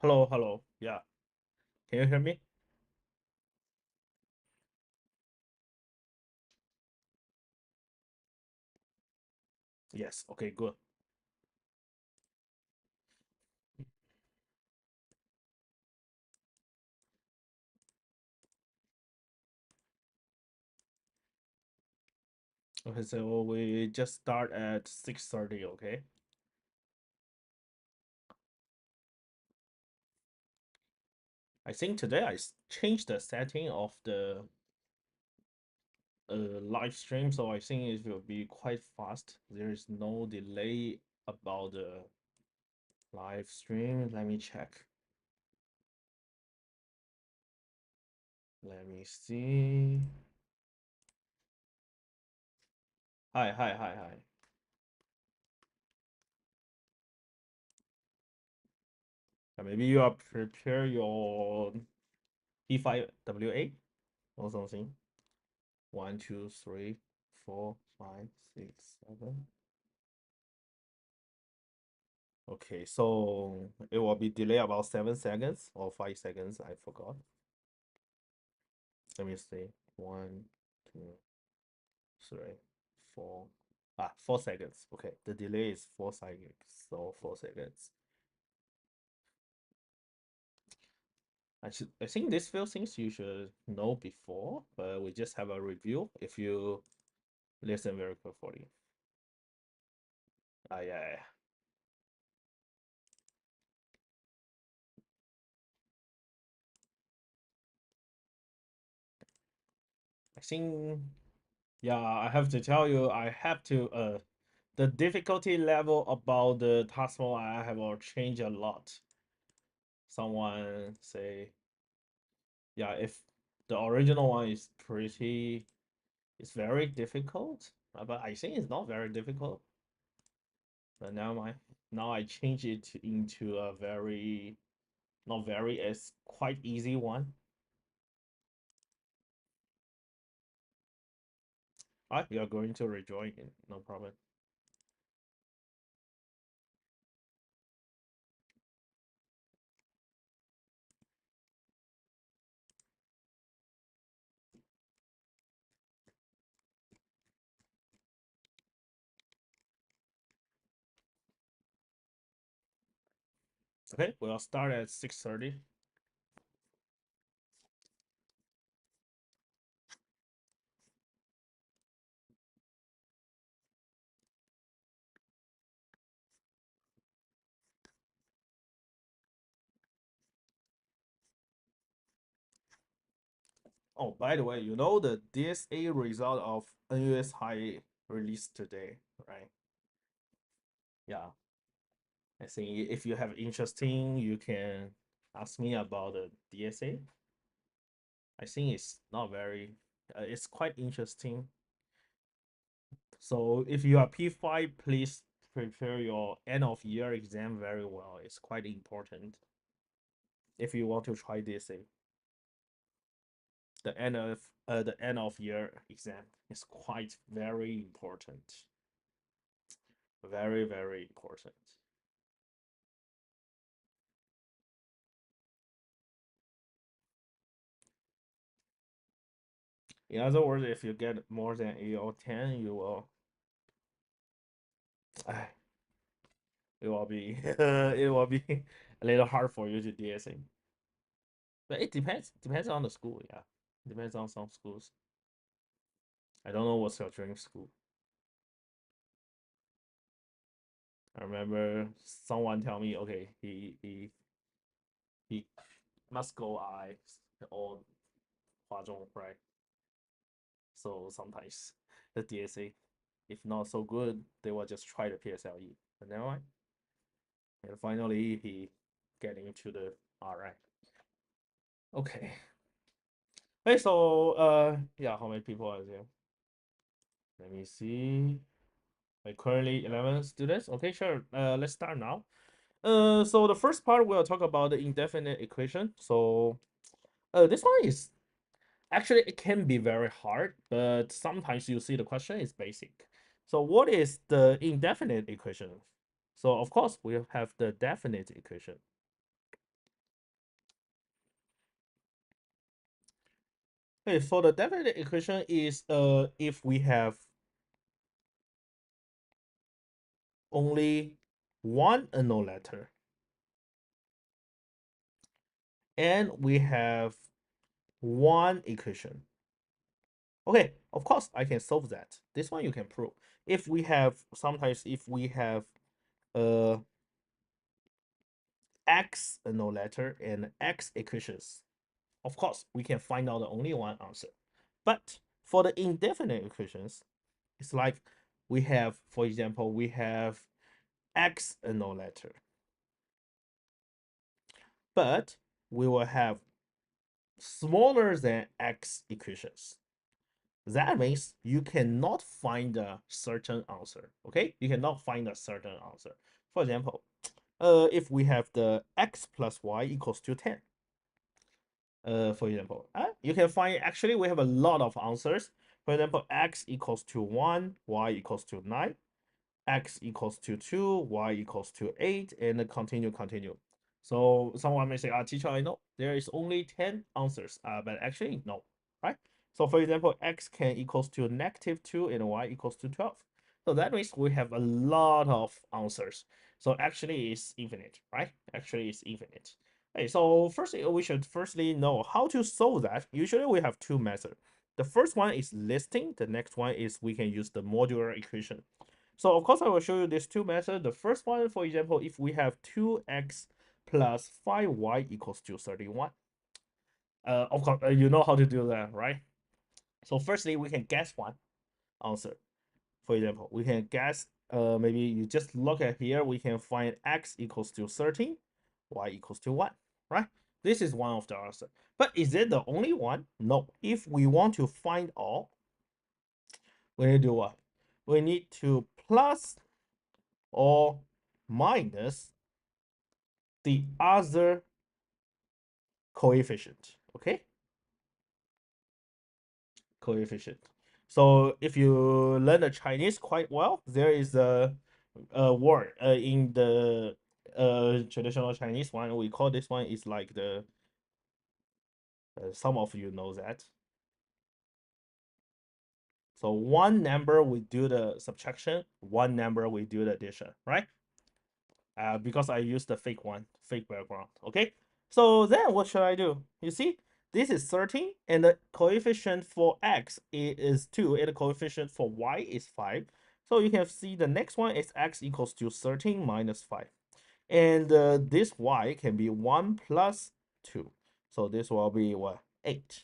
Hello, hello. Yeah, can you hear me? Yes. Okay, good. Okay, so we just start at 6:30. Okay. I think today changed the setting of the live stream, so I think it will be quite fast. There is no delay about the live stream. Let me check. Let me see. Hi, hi, hi, hi. Maybe you are prepare your P5WA or something. One, two, three, 4, 5, 6, 7. Okay, so it will be delay about 7 seconds or 5 seconds. I forgot. Let me see. One, two, three, four. 4 seconds. Okay, the delay is 4 seconds. So 4 seconds. I think this few things you should know before, but we just have a review if you listen very carefully. Yeah, yeah. I think yeah, I have to tell you, I have to the difficulty level about the TASMO I have changed a lot. Someone say, yeah, if the original one is it's very difficult, but I think it's not very difficult. But now I change it into a very not very it's quite easy one. You're going to rejoin it, no problem. Okay, we'll start at 6:30. Oh, by the way, you know the DSA result of NUS High released today, right? Yeah, I think if you have interesting, you can ask me about the DSA. I think it's not very, it's quite interesting. So if you are P5, please prepare your end of year exam very well. It's quite important if you want to try DSA. The end of year exam is quite very important. Very, very important. In other words, if you get more than 8 or 10, you will it will be it will be a little hard for you to DSA. But it depends on the school, yeah. Depends on some schools. I don't know what's your dream school. I remember someone tell me, okay, he must go I or right? So sometimes the DSA, if not so good, they will just try the PSLE. But never mind. And finally, he getting into the RI. Okay. Hey, so yeah, how many people are there? Let me see. Like currently 11 students. Okay, sure. Let's start now. So the first part we'll talk about the indefinite equation. So this one is actually it can be very hard, but sometimes you see the question is basic. So what is the indefinite equation? So of course we have the definite equation. Okay, so the definite equation is if we have only one unknown letter and we have one equation. Okay, of course I can solve that. This one you can prove. If we have sometimes if we have uh x unknown letter and x equations, of course we can find out the only one answer. But for the indefinite equations, it's like we have, for example, we have x unknown letter, but we will have smaller than x equations. That means you cannot find a certain answer. Okay, you cannot find a certain answer. For example, if we have the x plus y equals to 10, for example, you can find actually we have a lot of answers. For example, x equals to 1, y equals to 9, x equals to 2, y equals to 8, and continue. So someone may say, teacher, I know there is only 10 answers, but actually no, right? So for example, x can equals to -2 and y equals to 12. So that means we have a lot of answers. So actually it's infinite, right? Actually it's infinite. Okay, so first we should firstly know how to solve that. Usually we have two methods. The first one is listing. The next one is we can use the modular equation. So of course, I will show you these two methods. The first one, for example, if we have 2x plus 5y equals to 31. Of course, you know how to do that, right? So firstly, we can guess one answer. For example, we can guess, maybe you just look at here, we can find x equals to 13, y equals to 1, right? This is one of the answers. But is it the only one? No. If we want to find all, we need to do what? We need to plus or minus the other coefficient. Okay, coefficient. So if you learn the Chinese quite well, there is a word in the traditional Chinese one. We call this one is like the some of you know that. So one number we do the subtraction, one number we do the addition, right? Because I used the fake one, fake background. Okay, so then what should I do? You see, this is 13, and the coefficient for x is 2, and the coefficient for y is 5. So you can see the next one is x equals to 13 minus 5. And this y can be 1 plus 2. So this will be what? 8.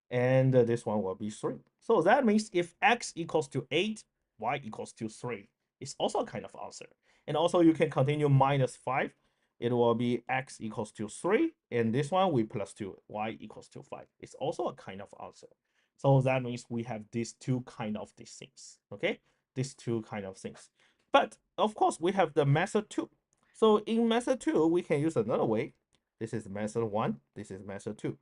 And this one will be 3. So that means if x equals to 8, y equals to 3, it's also a kind of answer. And also you can continue minus 5. It will be x equals to 3, and this one we plus 2, y equals to 5. It's also a kind of answer. So that means we have these two kind of these things, okay? These two kind of things. But of course, we have the method 2. So in method 2, we can use another way. This is method 1, this is method 2.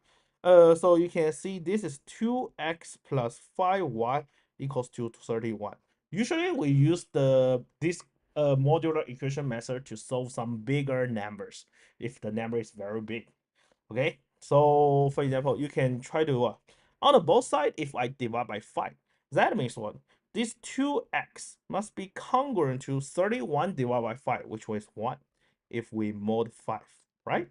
So you can see this is 2x plus 5y equals to 31. Usually we use this modular equation method to solve some bigger numbers if the number is very big. Okay, so for example, you can try to on the both side, if I divide by 5, that means what? This 2x must be congruent to 31 divided by 5, which was 1 if we mod 5, right?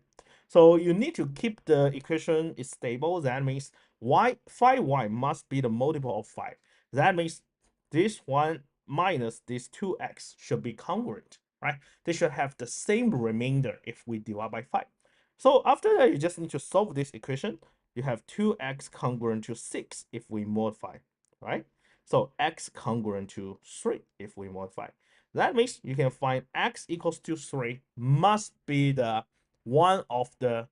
So you need to keep the equation is stable. That means y 5y must be the multiple of 5. That means this one minus this 2x should be congruent, right? They should have the same remainder if we divide by 5. So after that, you just need to solve this equation. you have 2x congruent to 6 if we modify, right? So x congruent to 3 if we modify. That means you can find x equals to 3 must be the one of the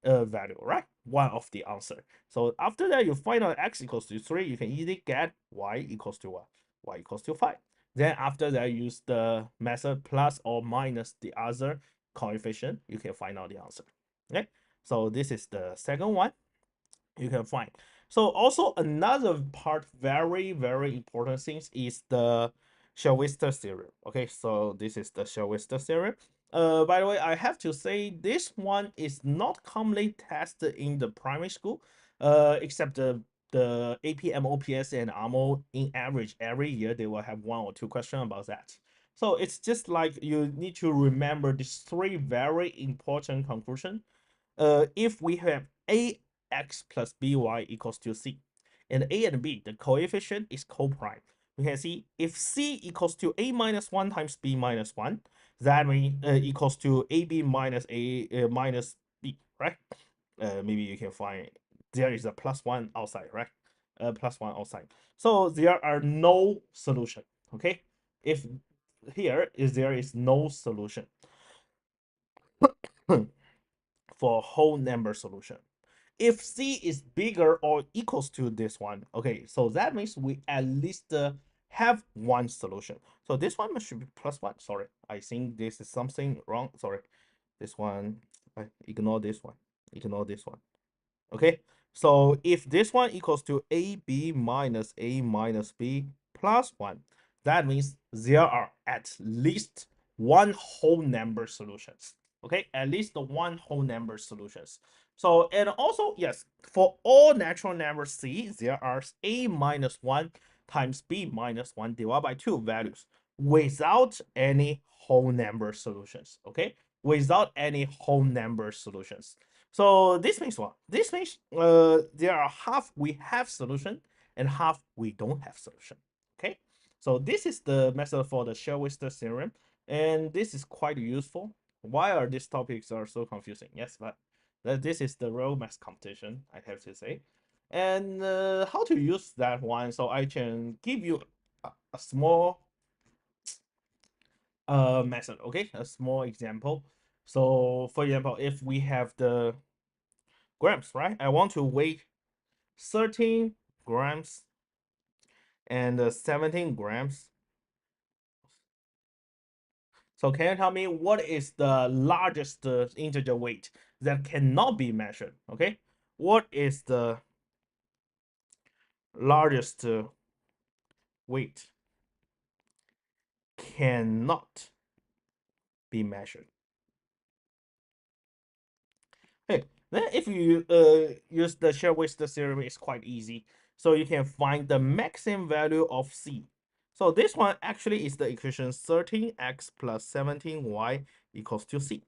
value, right? One of the answer. So after that, you find out x equals to 3, you can easily get y equals to what? Y equals to 5. Then after that, use the method plus or minus the other coefficient, you can find out the answer. Okay, so this is the second one you can find. So also another part, very important things is the Shell-Wister theorem. Okay, so this is the Shell-Wister theorem. By the way, I have to say this one is not commonly tested in the primary school, except the AP, MOPS, and AMO. In average, every year they will have 1 or 2 questions about that. So it's just like you need to remember these 3 very important conclusions. If we have ax plus by equals to c, and a and b, the coefficient is co-prime, we can see if c equals to a minus 1 times b minus 1, that means equals to ab minus a minus b, right? Maybe you can find there is a plus 1 outside, right? Plus 1 outside. So there are no solution, okay? If here is there is no solution for whole number solution. If c is bigger or equals to this one, okay, so that means we at least have one solution. So this one should be plus 1. Sorry, I think this is something wrong. Sorry, this one, ignore this one, ignore this one. Okay, so if this one equals to ab minus a minus b plus 1, that means there are at least one whole number solutions. Okay, at least one whole number solutions. So, and also, yes, for all natural numbers c, there are a minus 1 times b minus 1 divided by 2 values without any whole number solutions. Okay, without any whole number solutions. So this means what? This means there are half we have solution and half we don't have solution. Okay, so this is the method for the Shell-Wister theorem, and this is quite useful. Why are these topics are so confusing? Yes, but this is the real math competition, I have to say. And how to use that one? So I can give you a small method. Okay, a small example. So for example, if we have the grams, right? I want to weigh 13 grams and 17 grams. So can you tell me what is the largest integer weight that cannot be measured? Okay, what is the largest weight cannot be measured? Hey, then if you use the Shell-Wister theorem, it's quite easy. So you can find the maximum value of c. So this one actually is the equation 13x plus 17y equals to c.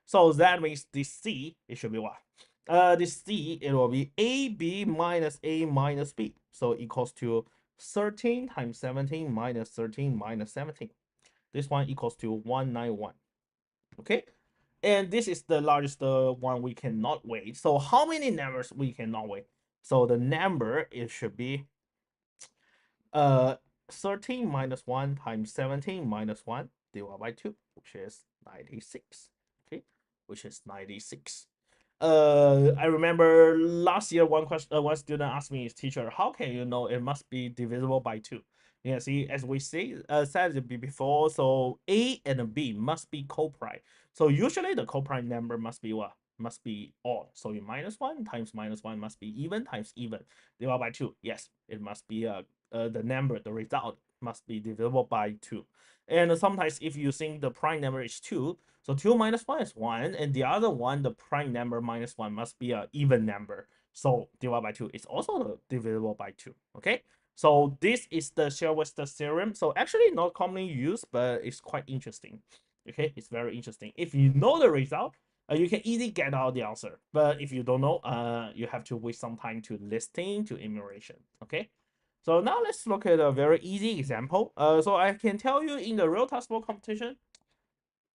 So that means this c, it should be what? This c, it will be ab minus a minus b. So equals to 13 times 17 minus 13 minus 17. This one equals to 191. Okay, and this is the largest one we cannot weigh. So how many numbers we cannot weigh? So the number, it should be uh 13 minus 1 times 17 minus 1 divided by 2, which is 96. Okay, which is 96. I remember last year one student asked me, teacher, how can you know it must be divisible by 2? Yeah, see, as we said before, so a and b must be coprime. So usually the coprime number must be what? Must be odd. So you minus 1 times minus 1 must be even times even divided by 2. Yes, it must be the number, the result must be divisible by 2. And sometimes if you think the prime number is 2, so 2 minus 1 is 1, and the other one, the prime number minus 1 must be an even number. So divided by 2 is also divisible by 2. Okay, so this is the Shell-Wister theorem. So actually not commonly used, but it's quite interesting. Okay, it's very interesting. If you know the result, you can easily get out the answer. But if you don't know, you have to wait some time to listing to enumeration. Okay, so now let's look at a very easy example. So I can tell you in the real TASMO competition,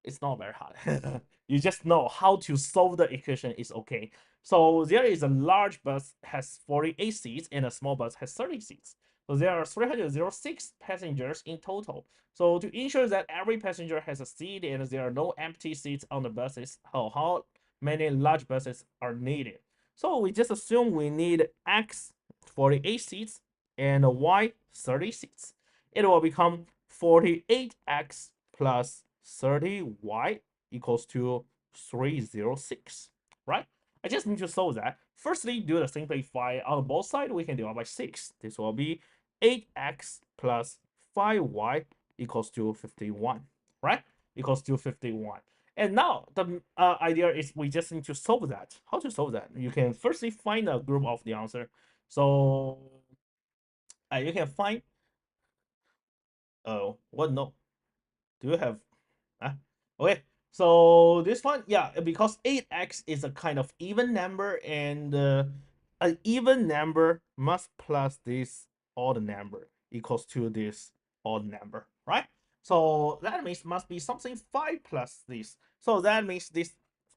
It's not very hard. You just know how to solve the equation is okay. So there is a large bus has 48 seats and a small bus has 30 seats. So there are 306 passengers in total. So to ensure that every passenger has a seat and there are no empty seats on the buses, how many large buses are needed? So we just assume we need X 48 seats and Y 30 seats. It will become 48X plus 30Y equals to 306, right? I just need to solve that. Firstly, do the simplify on both sides. We can divide by 6. This will be 8x plus 5y equals to 51, right? Equals to 51. And now the idea is we just need to solve that. How to solve that? You can firstly find a group of the answer. So you can find, what no? Do you have Huh? Okay, so this one, yeah, because 8x is a kind of even number, and an even number must plus this odd number equals to this odd number, right? So that means must be something 5 plus this. So that means this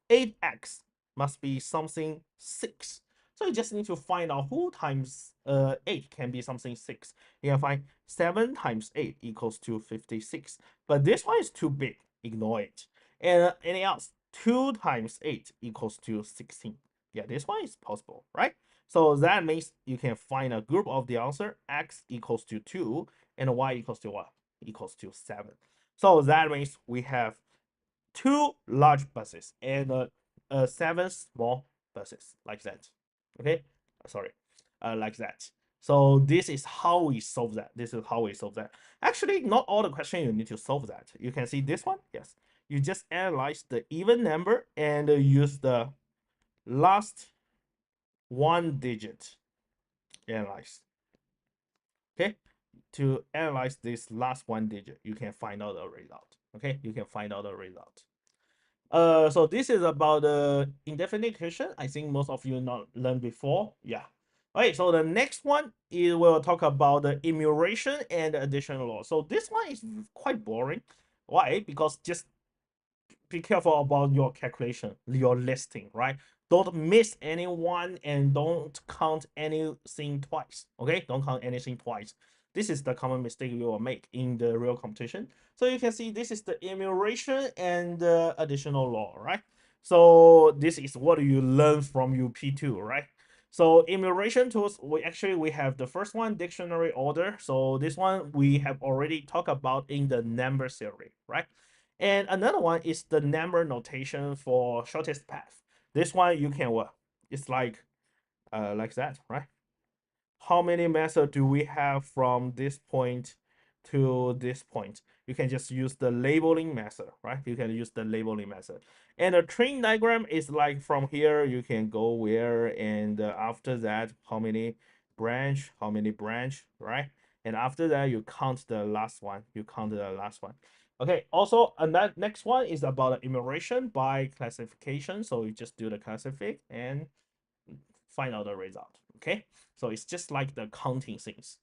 8x must be something 6. So you just need to find out who times 8 can be something 6. You can find 7 times 8 equals to 56. But this one is too big. Ignore it. And anything else? 2 times 8 equals to 16. Yeah, this one is possible, right? So that means you can find a group of the answer x equals to 2 and y equals to what? Equals to 7. So that means we have 2 large buses and 7 small buses, like that. Okay, sorry, like that. So this is how we solve that. This is how we solve that. Actually, not all the question you need to solve that. You can see this one. Yes, you just analyze the even number and use the last one digit. Analyze. Okay, to analyze this last one digit, you can find out the result. Okay, you can find out the result. So this is about the indefinite equation. I think most of you not learned before. Yeah. Okay, so the next one is we'll talk about the enumeration and addition law. So this one is quite boring. Why? Because just be careful about your calculation, your listing, right? Don't miss anyone and don't count anything twice. Okay, don't count anything twice. This is the common mistake you will make in the real competition. So you can see this is the enumeration and the additional law, right? So this is what you learn from UP2, right? So enumeration tools, we have the first one, dictionary order. So this one we have already talked about in the number theory, right? And another one is the number notation for shortest path. This one you can what? It's like that, right? How many methods do we have from this point to this point? You can just use the labeling method, right? You can use the labeling method. And a train diagram is like from here, you can go where, and after that, how many branch, right? And after that, you count the last one. You count the last one. Okay, also, and that next one is about enumeration by classification. So you just do the classify and find out the result. Okay, so it's just like the counting things.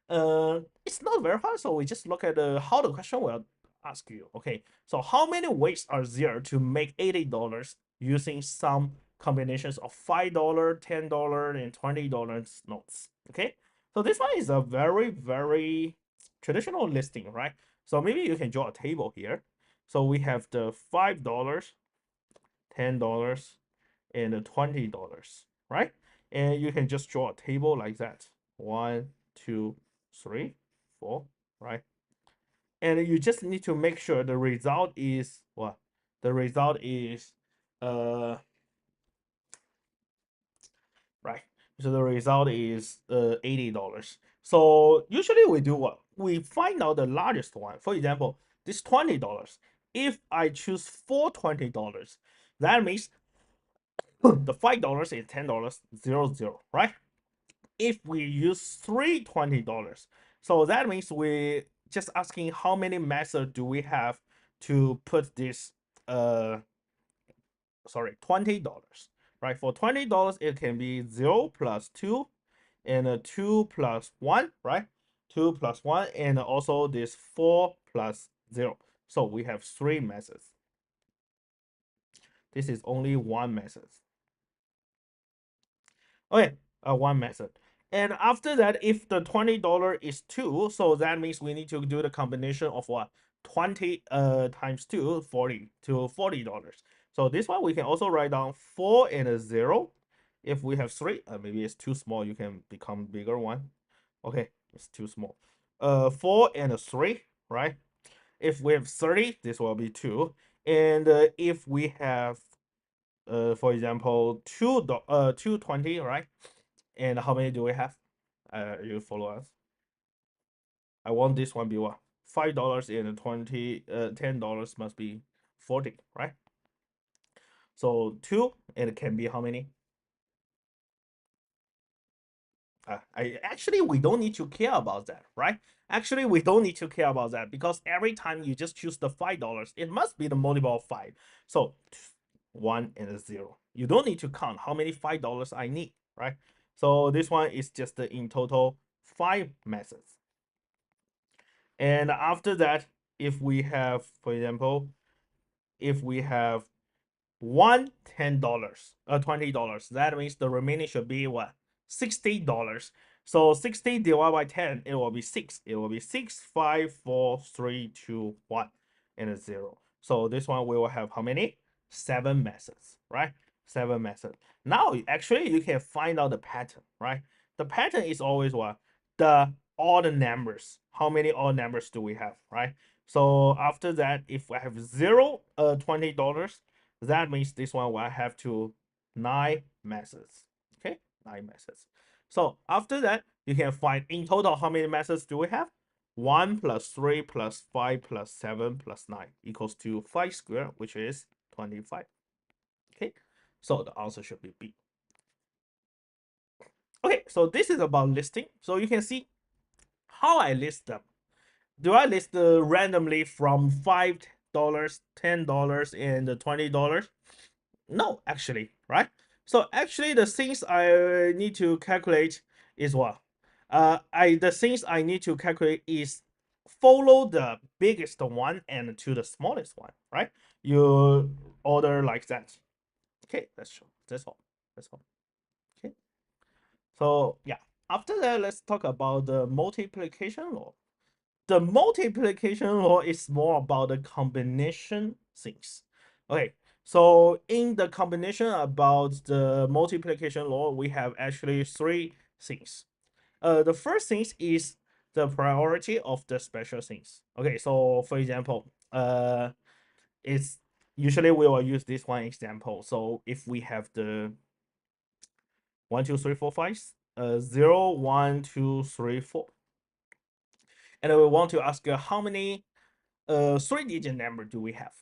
It's not very hard, so we just look at how the question will ask you. Okay, so how many ways are there to make $80 using some combinations of $5, $10, and $20 notes? Okay, so this one is a very traditional listing, right? So maybe you can draw a table here. So we have the $5, $10, and the $20, right? And you can just draw a table like that. 1, 2, 3, 4, right? And you just need to make sure the result is what? The result is right. So the result is $80. So usually we do what? We find out the largest one. For example, this $20. If I choose $4 $20, that means the $5 is $10, 0, right? If we use $3 $20, so that means we just asking how many methods do we have to put this $20, right? For $20 it can be 0 plus 2 and 2 plus 1, right? 2 plus 1 and also this 4 plus 0. So we have 3 methods. This is only one method. Okay, one method. And after that, if the $20 is 2, so that means we need to do the combination of what? 20 times 2, 40 to $40. So this one we can also write down 4 and a 0. If we have 3, maybe it's too small, you can become bigger one. Okay, it's too small. 4 and a 3, right? If we have 30, this will be 2. And if we have for example, 220, right? And how many do we have? You follow us. I want this one be what? $5 and 20, $10 must be 40, right? So 2 and it can be how many? I actually we don't need to care about that, right? Actually, we don't need to care about that because every time you just choose the $5, it must be the multiple of 5. So 1 and a 0. You don't need to count how many $5 I need, right? So this one is just in total 5 methods. And after that, if we have, for example, if we have one $10, $20, that means the remaining should be what? $60. So 60 divided by 10, it will be 6. It will be 6, 5, 4, 3, 2, 1, and a 0. So this one we will have how many? 7 methods, right? 7 methods. Now, actually, you can find out the pattern, right? The pattern is always what? The odd numbers. How many odd numbers do we have, right? So after that, if I have 0, $20, that means this one will have to 9 methods. Okay, 9 methods. So after that, you can find in total how many methods do we have? 1 plus 3 plus 5 plus 7 plus 9 equals to 5 squared, which is 25. Okay, so the answer should be B. Okay, so this is about listing. So you can see how I list them. Do I list randomly from $5, $10, and $20? No, actually, right? So actually, the things I need to calculate is what? The things I need to calculate is follow the biggest one and to the smallest one, right? You order like that. Okay, that's true. That's all. That's all. Okay. So yeah, after that, let's talk about the multiplication law. The multiplication law is more about the combination things. Okay, so in the combination about the multiplication law, we have actually 3 things. The first thing is the priority of the special things. Okay, so for example, it's usually we will use this one example. So if we have the 1, 2, 3, 4, 5, 0, 1, 2, 3, 4, and we want to ask how many 3-digit number do we have?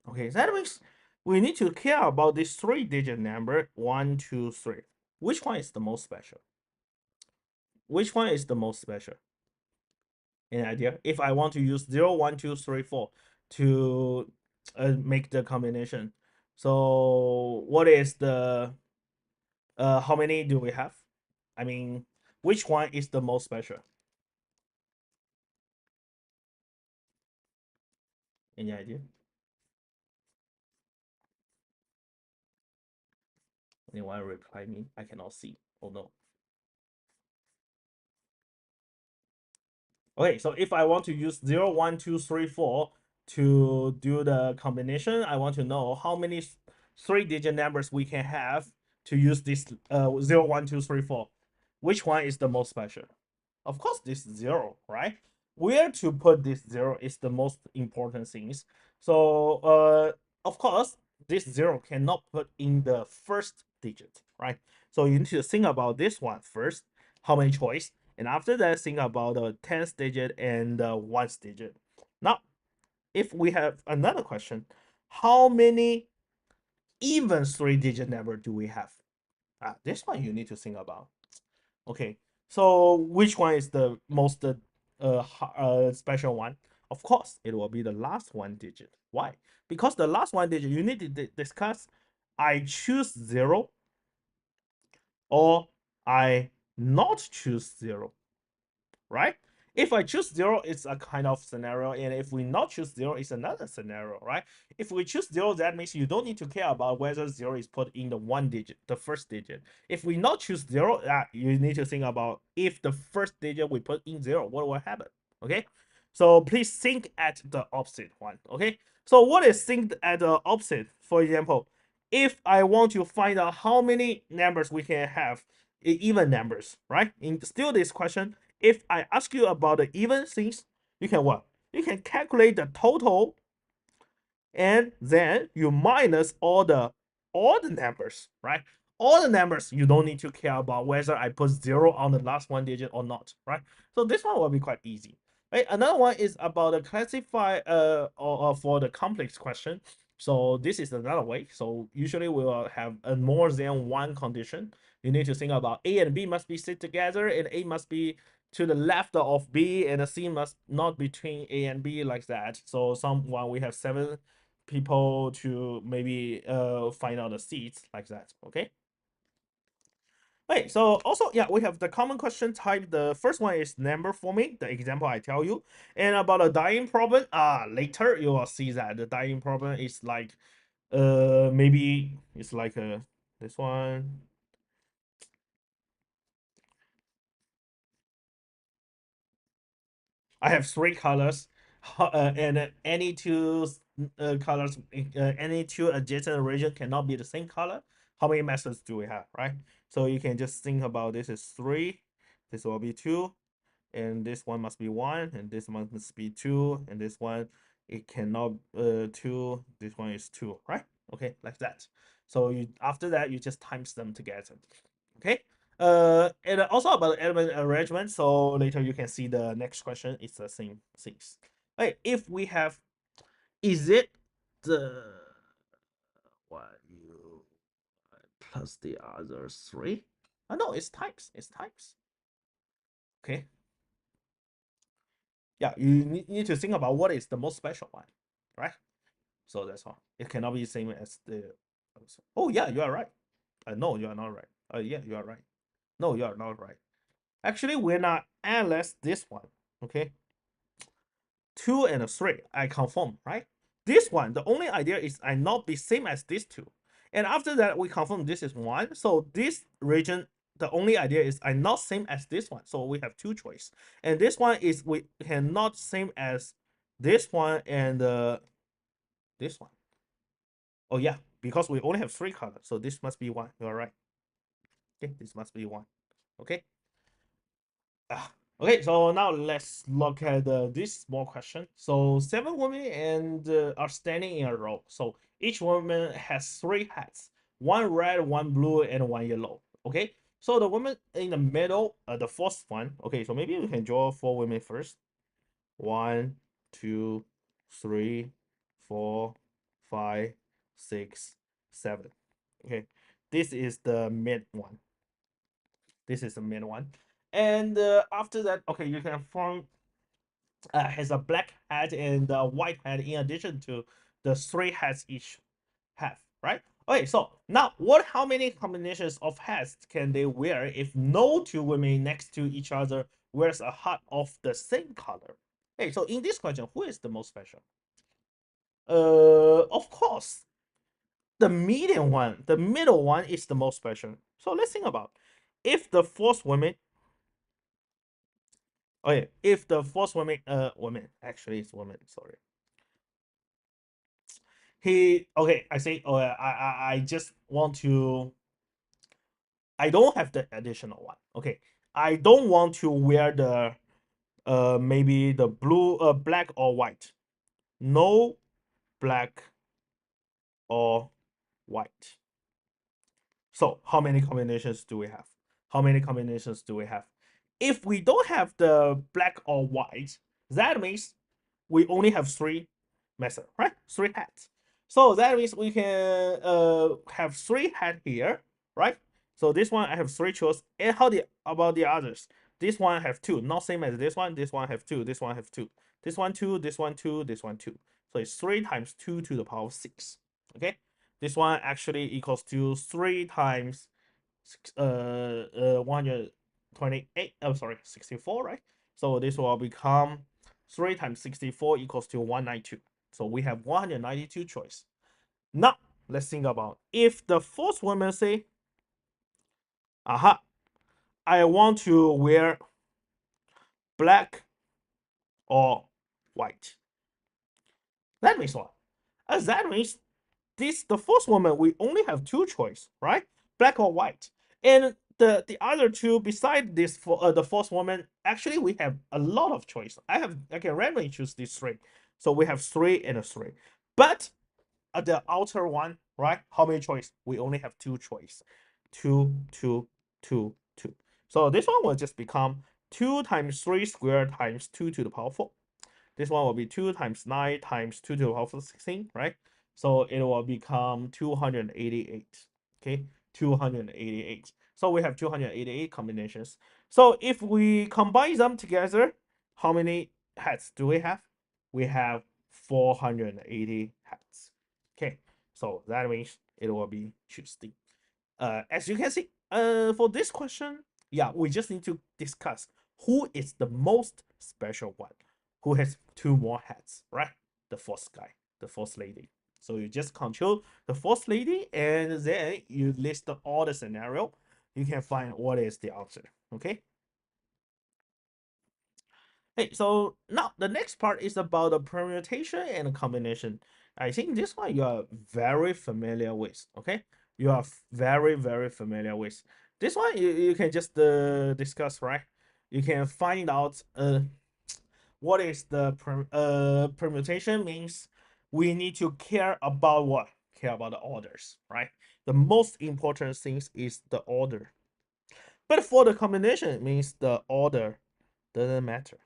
Okay, that means we need to care about this 3-digit number 1, 2, 3. Which one is the most special? Which one is the most special? Any idea? If I want to use 0, 1, 2, 3, 4 to make the combination, so what is the how many do we have? I mean, which one is the most special? Any idea? Anyone reply me? I cannot see. Oh no. Okay, so if I want to use 0, 1, 2, 3, 4 to do the combination, I want to know how many 3-digit numbers we can have to use this 0, 1, 2, 3, 4. Which one is the most special? Of course, this 0, right? Where to put this 0 is the most important things. So, of course, this 0 cannot put in the first digit, right? So you need to think about this one first. How many choice? And after that, think about the 10th digit and the 1st digit. Now, if we have another question, how many even 3-digit number do we have? This one you need to think about. Okay, so which one is the most special one? Of course, it will be the last 1 digit. Why? Because the last 1 digit, you need to discuss, I choose 0 or I not choose 0, right? If I choose 0, it's a kind of scenario, and if we not choose 0, it's another scenario, right? If we choose 0, that means you don't need to care about whether 0 is put in the one digit, the first digit. If we not choose 0, you need to think about if the first digit we put in 0, what will happen, okay? So please think at the opposite one, okay? So what is think at the opposite? For example, if I want to find out how many numbers we can have, even numbers, right? In still this question, if I ask you about the even things, you can what? You can calculate the total, and then you minus all the numbers, right? All the numbers, you don't need to care about whether I put 0 on the last one digit or not, right? So this one will be quite easy. Right? Another one is about the classify or for the complex question. So this is another way. So usually we will have a more than one condition. You need to think about A and B must be sit together, and A must be to the left of B, and the C must not between A and B, like that. So someone we have 7 people to maybe find out the seats, like that, okay? Wait, so also, yeah, we have the common question type. The first one is number forming, the example I tell you. And about a dying problem, later you will see that the dying problem is like, maybe it's like this one. I have 3 colors, and any two colors, any two adjacent region cannot be the same color. How many methods do we have, right? So you can just think about this is 3, this will be 2, and this one must be 1, and this one must be 2, and this one it cannot 2. This one is 2, right? Okay, like that. So you after that you just times them together. Okay. And also about element arrangement. So later you can see the next question. It's the same things. Right. If we have, is it the what you plus the other 3? No, it's types. It's types. Okay. Yeah, you need to think about what is the most special one, right? So that's all. It cannot be the same as the. Oh yeah, you are right. No, you are not right. Yeah, you are right. No, you are not right. Actually, we're not unless this one. Okay. 2 and a 3, I confirm, right? This one, the only idea is I not be same as these two. And after that, we confirm this is 1. So this region, the only idea is I not same as this one. So we have 2 choice. And this one is we cannot same as this one and this one. Oh yeah, because we only have 3 colors. So this must be 1. You're right. Okay, this must be 1. Okay. Okay, so now let's look at this small question. So 7 women and are standing in a row. So each woman has 3 hats, one red, one blue, and one yellow. Okay, so the woman in the middle, the first one. Okay, so maybe we can draw 4 women first. 1, 2, 3, 4, 5, 6, 7. Okay, this is the mid one. This is the main one. And after that, okay, you can form has a black hat and a white hat in addition to the 3 hats each have, right? Okay, so now how many combinations of hats can they wear if no 2 women next to each other wears a hat of the same color? Hey, so in this question, who is the most special? Of course, the medium one, the middle one is the most special. So let's think about if the fourth woman. Okay, if the first woman actually it's woman, sorry. Okay, I say, oh, I just want to. I don't have the additional one. Okay, I don't want to wear the maybe the blue, black or white. No black or white. So how many combinations do we have? How many combinations do we have? If we don't have the black or white, that means we only have 3 methods, right? 3 hats. So that means we can have 3 hat here, right? So this one I have 3 choice. And about the others? This one have 2, not same as this one. This one have 2. This one have 2. This one 2. This one 2. This one 2. So it's 3 times 2 to the power of 6. Okay. This one actually equals to 3 times 128. Oh, sorry, 64, right? So this will become 3 times 64 equals to 192. So we have 192 choice. Now, let's think about if the first woman say, aha, I want to wear black or white. That means what? As that means this the first woman we only have two choice, right? Black or white. And the other two beside this for the first woman, actually we have a lot of choice. I can randomly choose these three. So we have three and a three. But the outer one, right? How many choice? We only have two choice. Two, two, two, two. So this one will just become 2 times 3 squared times 2 to the power 4. This one will be 2 times 9 times 2 to the power 16, right? So it will become 288. Okay, 288. So we have 288 combinations. So if we combine them together, how many heads do we have? We have 480 heads. Okay, so that means it will be choosing. As you can see, for this question, yeah, we just need to discuss who is the most special one, who has two more heads, right? The first guy, the first lady. So you just control the first lady, and then you list all the scenario. You can find what is the answer. Okay. Hey, so now the next part is about the permutation and combination. I think this one you are very familiar with. Okay, you are very familiar with. This one you can just discuss, right? You can find out what is the permutation means. We need to care about what? Care about the orders, right? The most important things is the order. But for the combination, it means the order doesn't matter.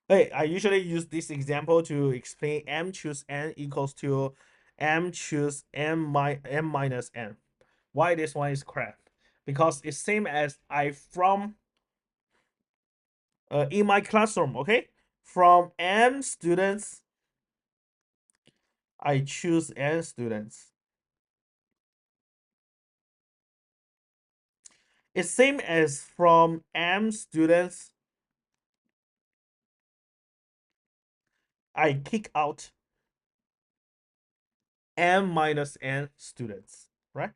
Hey, I usually use this example to explain m choose n equals to m choose m minus n. Why this one is correct? Because it's same as I from in my classroom, okay? From m students, I choose n students. It's same as from m students, I kick out m minus n students, right?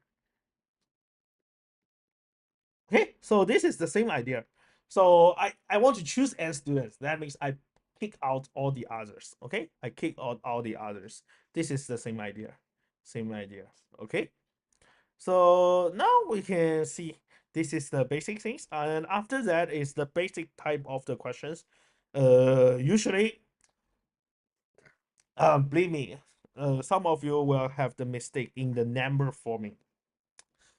Okay, so this is the same idea. So I want to choose n students. That means I kick out all the others. Okay, I kick out all the others. This is the same idea. Same idea. Okay. So now we can see this is the basic things, and after that is the basic type of the questions. Usually, believe me, some of you will have the mistake in the number forming,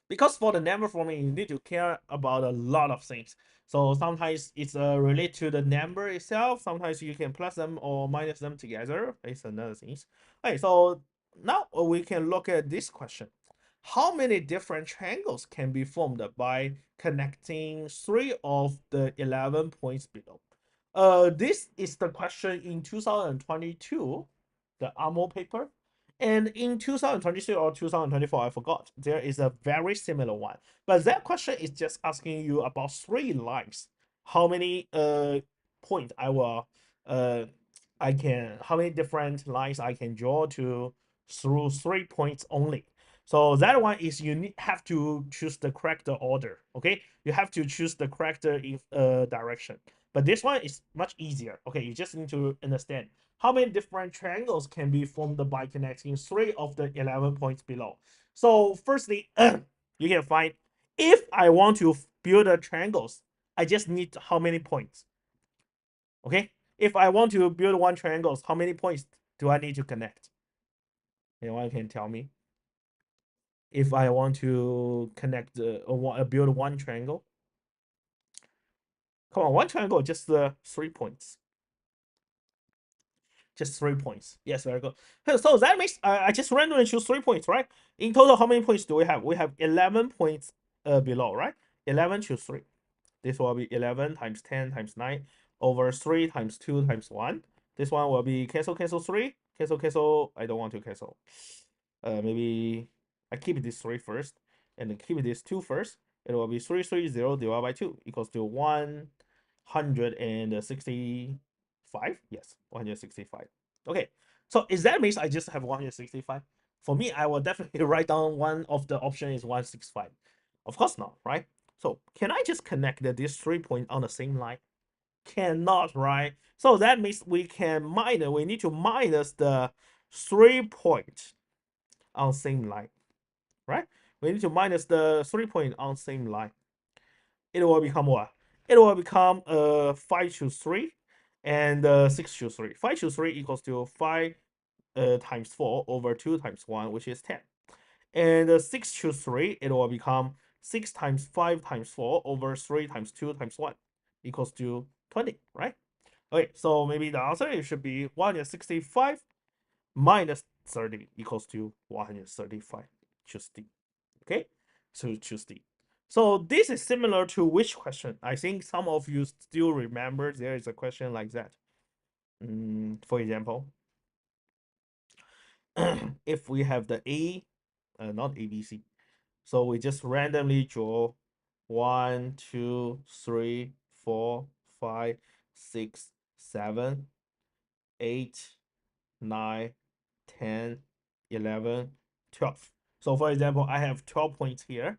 because for the number forming you need to care about a lot of things. So sometimes it's related to the number itself, sometimes you can plus them or minus them together. It's another things. Okay, so now we can look at this question. How many different triangles can be formed by connecting three of the 11 points below? This is the question in 2022, the AMO paper. And in 2023 or 2024, I forgot, there is a very similar one. But that question is just asking you about three lines. How many points I can, how many different lines I can draw to through 3 points only. So that one is you have to choose the correct order. Okay, you have to choose the correct direction. But this one is much easier. Okay, you just need to understand how many different triangles can be formed by connecting three of the 11 points below. So firstly, you can find if I want to build a triangles, I just need how many points? Okay, if I want to build one triangles, how many points do I need to connect? Anyone can tell me? If I want to connect build one triangle, come on, one triangle just 3 points. Just 3 points. Yes, very good. So that means I just randomly choose 3 points, right? In total, how many points do we have? We have 11 points below, right? 11 choose 3. This will be 11 times 10 times 9 over 3 times 2 times 1. This one will be cancel, cancel 3. Cancel, cancel. I don't want to cancel. Maybe I keep this 3 first. and keep this 2 first. It will be 330 divided by 2 equals to 165. Yes, 165. Okay, so is that means I just have 165? For me, I will definitely write down one of the option is 165. Of course not, right? So can I just connect these 3 points on the same line? Cannot, right? So that means we need to minus the 3 point on same line, right? We need to minus the 3 point on same line. It will become what? It will become 5 to 3 and 6 to 3. 5 to 3 equals to 5 times 4 over 2 times 1, which is 10. And 6 to 3, it will become 6 times 5 times 4 over 3 times 2 times 1 equals to 20, right? Okay, so maybe the answer it should be 165 minus 30 equals to 135. Choose D. Okay, so choose D. So this is similar to which question? I think some of you still remember there is a question like that. For example, if we have the A, not ABC, so we just randomly draw 1, 2, 3, 4, 5, 6, 7, 8, 9, 10, 11, 12. So for example, I have 12 points here,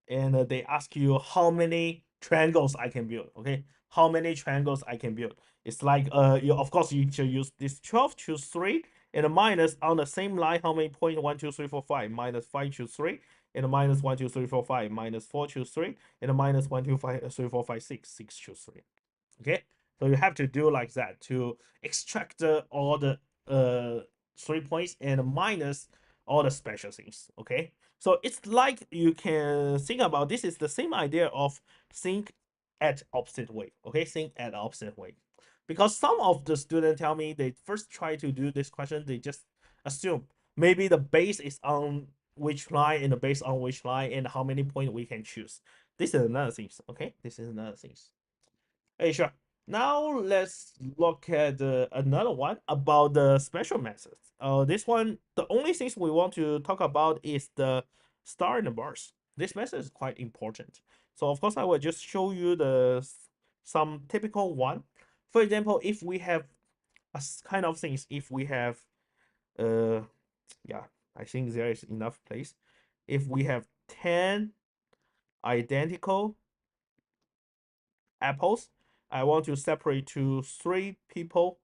and they ask you how many triangles I can build. Okay, how many triangles I can build. It's like you of course you should use this 12 choose 3 and a minus on the same line how many point 1 2 3 4 5 minus 5 choose 3 and a minus 1 2 3 4 5 minus 4 choose 3 and a minus 1 2 5 3 4 5 6 6 choose 3. Okay, so you have to do like that to extract all the 3 points and minus all the special things. Okay, so it's like you can think about this is the same idea of think at opposite way. Okay, think at opposite way, because some of the students tell me they first try to do this question, they just assume maybe the base is on which line and the base on which line and how many point we can choose. This is another thing. Okay, this is another thing. Hey, sure. Now let's look at another one about the special methods. This one, the only things we want to talk about is the star and the bars. This method is quite important. So of course, I will just show you some typical one. For example, if we have a kind of things, if we have, uh, yeah, I think there is enough place. If we have 10 identical apples, I want to separate to 3 people,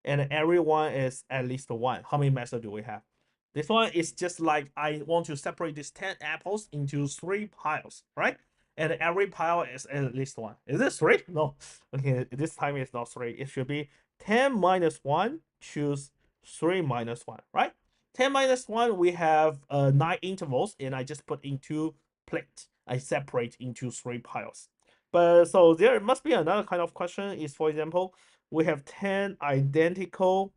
and everyone is at least 1. How many methods do we have? This one is just like I want to separate these 10 apples into 3 piles, right? And every pile is at least 1. Is this 3? No. Okay, this time it's not 3. It should be 10 minus 1, choose 3 minus 1, right? 10 minus 1, we have 9 intervals, and I just put into plate. I separate into 3 piles. But so there must be another kind of question is, for example, we have 10 identical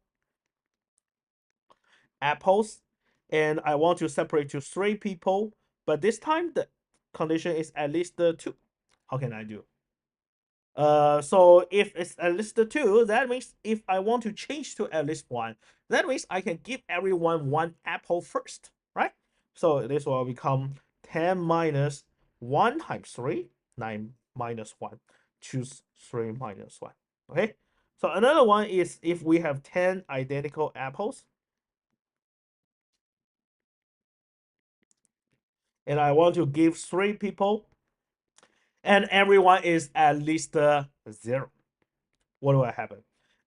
apples, and I want to separate to 3 people, but this time the condition is at least 2. How can I do? So if it's at least 2, that means if I want to change to at least 1, that means I can give everyone 1 apple first, right? So this will become 10 minus 1 times 3, 9 minus 1. Choose 3 minus 1. Okay? So another one is if we have 10 identical apples, and I want to give 3 people, and everyone is at least 0. What will happen?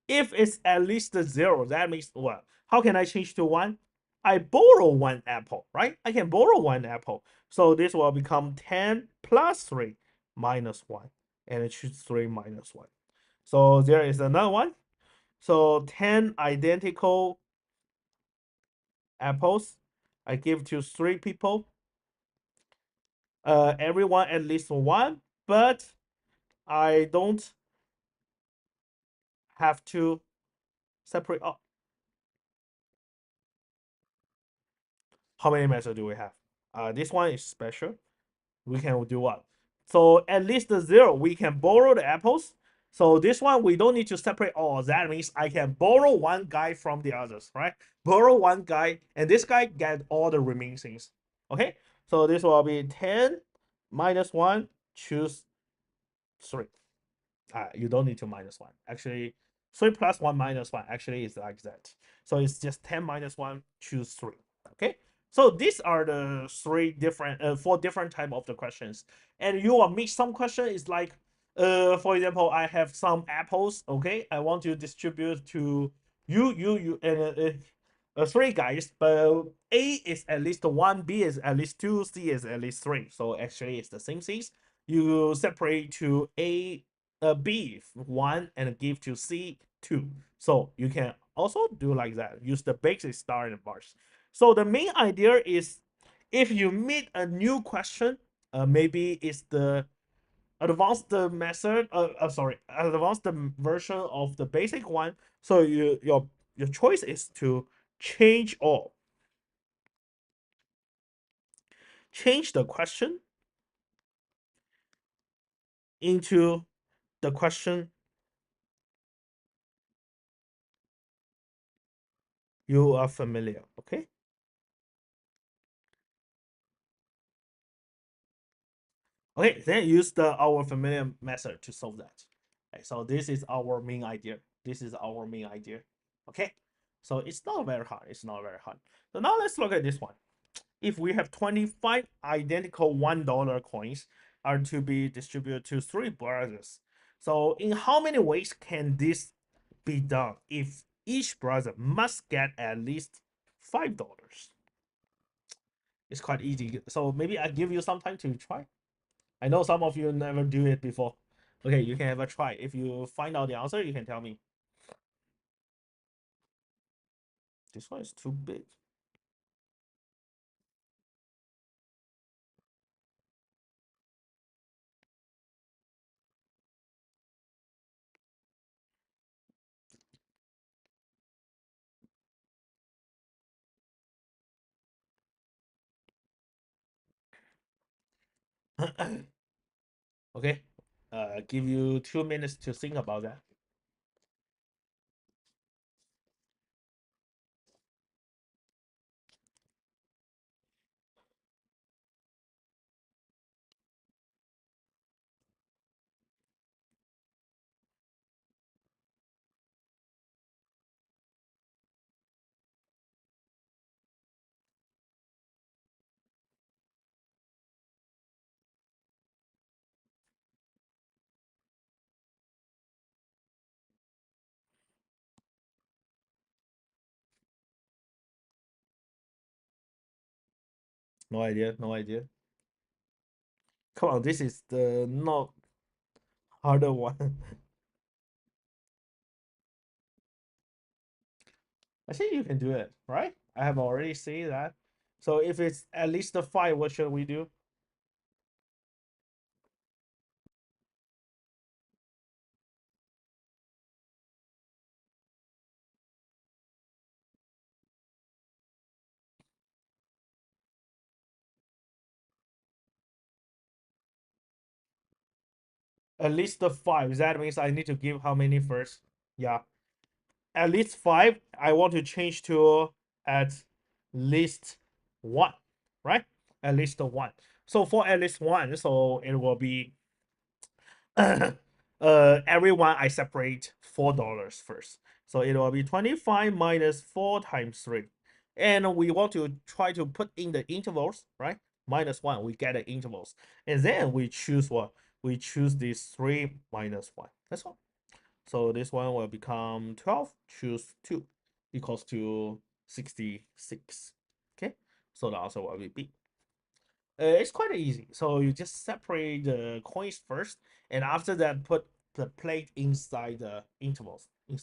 If it's at least 0, that means what? How can I change to 1? I borrow 1 apple, right? I can borrow 1 apple. So this will become 10 plus 3 minus 1. And it choose 3 minus 1. So there is another one. So 10 identical apples. I give to 3 people. Everyone at least 1, but I don't have to separate up. How many methods do we have? This one is special. We can do what? So at least 0, we can borrow the apples. So this one, we don't need to separate all. That means I can borrow 1 guy from the others, right? Borrow 1 guy, and this guy get all the remaining things. Okay, so this will be 10 minus 1, choose 3. You don't need to minus 1. Actually, 3 plus 1 minus 1 actually is like that. So it's just 10 minus 1, choose 3. Okay, so these are the four different type of the questions. And you will meet some question is like, for example, I have some apples. Okay, I want to distribute to you, and three guys, but A is at least 1, B is at least 2, C is at least 3. So actually, it's the same things. You separate to B 1 and give to C 2. So you can also do like that. Use the basic star and bars. So the main idea is if you meet a new question, maybe it's the advanced method. Sorry, advanced version of the basic one. So your choice is to change or change the question into the question you are familiar. Okay. Okay, then use our familiar method to solve that. Okay, so this is our main idea. This is our main idea. Okay, so it's not very hard. It's not very hard. So now let's look at this one. If we have 25 identical $1 coins are to be distributed to 3 brothers, so in how many ways can this be done if each brother must get at least $5? It's quite easy. So maybe I give you some time to try. I know some of you never do it before. Okay, you can have a try. If you find out the answer, you can tell me. This one is too big. Okay, give you 2 minutes to think about that. No idea, no idea. Come on, this is the not harder one. I think you can do it, right? I have already seen that. So if it's at least a 5, what should we do? At least the 5. That means I need to give how many first? Yeah, at least 5. I want to change to at least 1, right? At least 1. So for at least 1, so it will be everyone I separate $4 first. So it will be 25 minus 4 times 3. And we want to try to put in the intervals, right? Minus 1, we get the intervals. And then we choose what? We choose this 3 minus 1. That's all. So this one will become 12, choose 2, equals to 66. Okay, so the answer will be B. It's quite easy. So you just separate the coins first, and after that, put the plate inside the intervals, and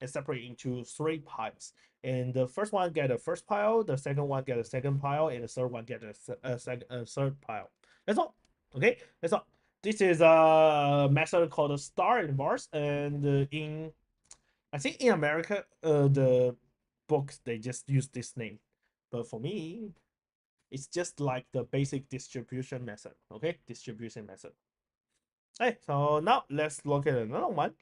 separate into 3 piles. And the first one get the first pile, the second one get the second pile, and the third one get a third pile. That's all. Okay, that's all. This is a method called star and bars, and in I think in America, the books they just use this name, but for me, it's just like the basic distribution method. Okay, distribution method. Hey, so now let's look at another one.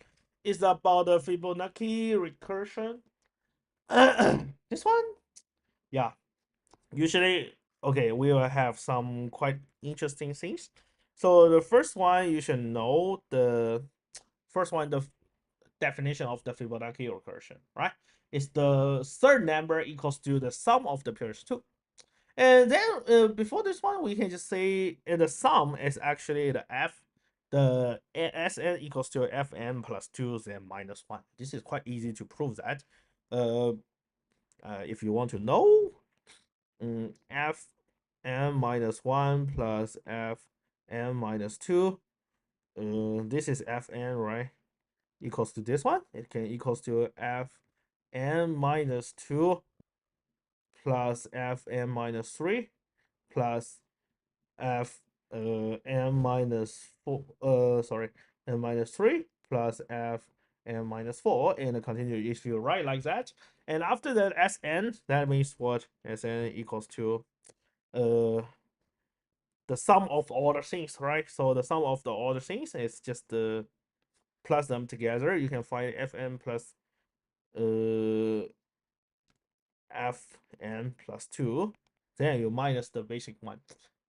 It's about the Fibonacci recursion. This one, yeah, usually. okay, we will have some quite interesting things. So the first one you should know the first one the definition of the Fibonacci recursion, right? It's the third number equals to the sum of the pairs two. And then before this one, we can just say the sum is actually the f, the Sn equals to Fn plus 2 then minus 1. This is quite easy to prove that. Uh, if you want to know, Fn minus 1 plus Fn minus 2, this is Fn, right? Equals to this one. It can equals to Fn minus 2 plus Fn minus 3 plus f n minus 4 sorry n minus 3 plus f n minus 4 and continue if you write like that. And after that Sn, that means what? Sn equals to uh the sum of all the things, right? So the sum of all the things is just the plus them together. You can find Fn plus uh Fn plus 2, then you minus the basic one.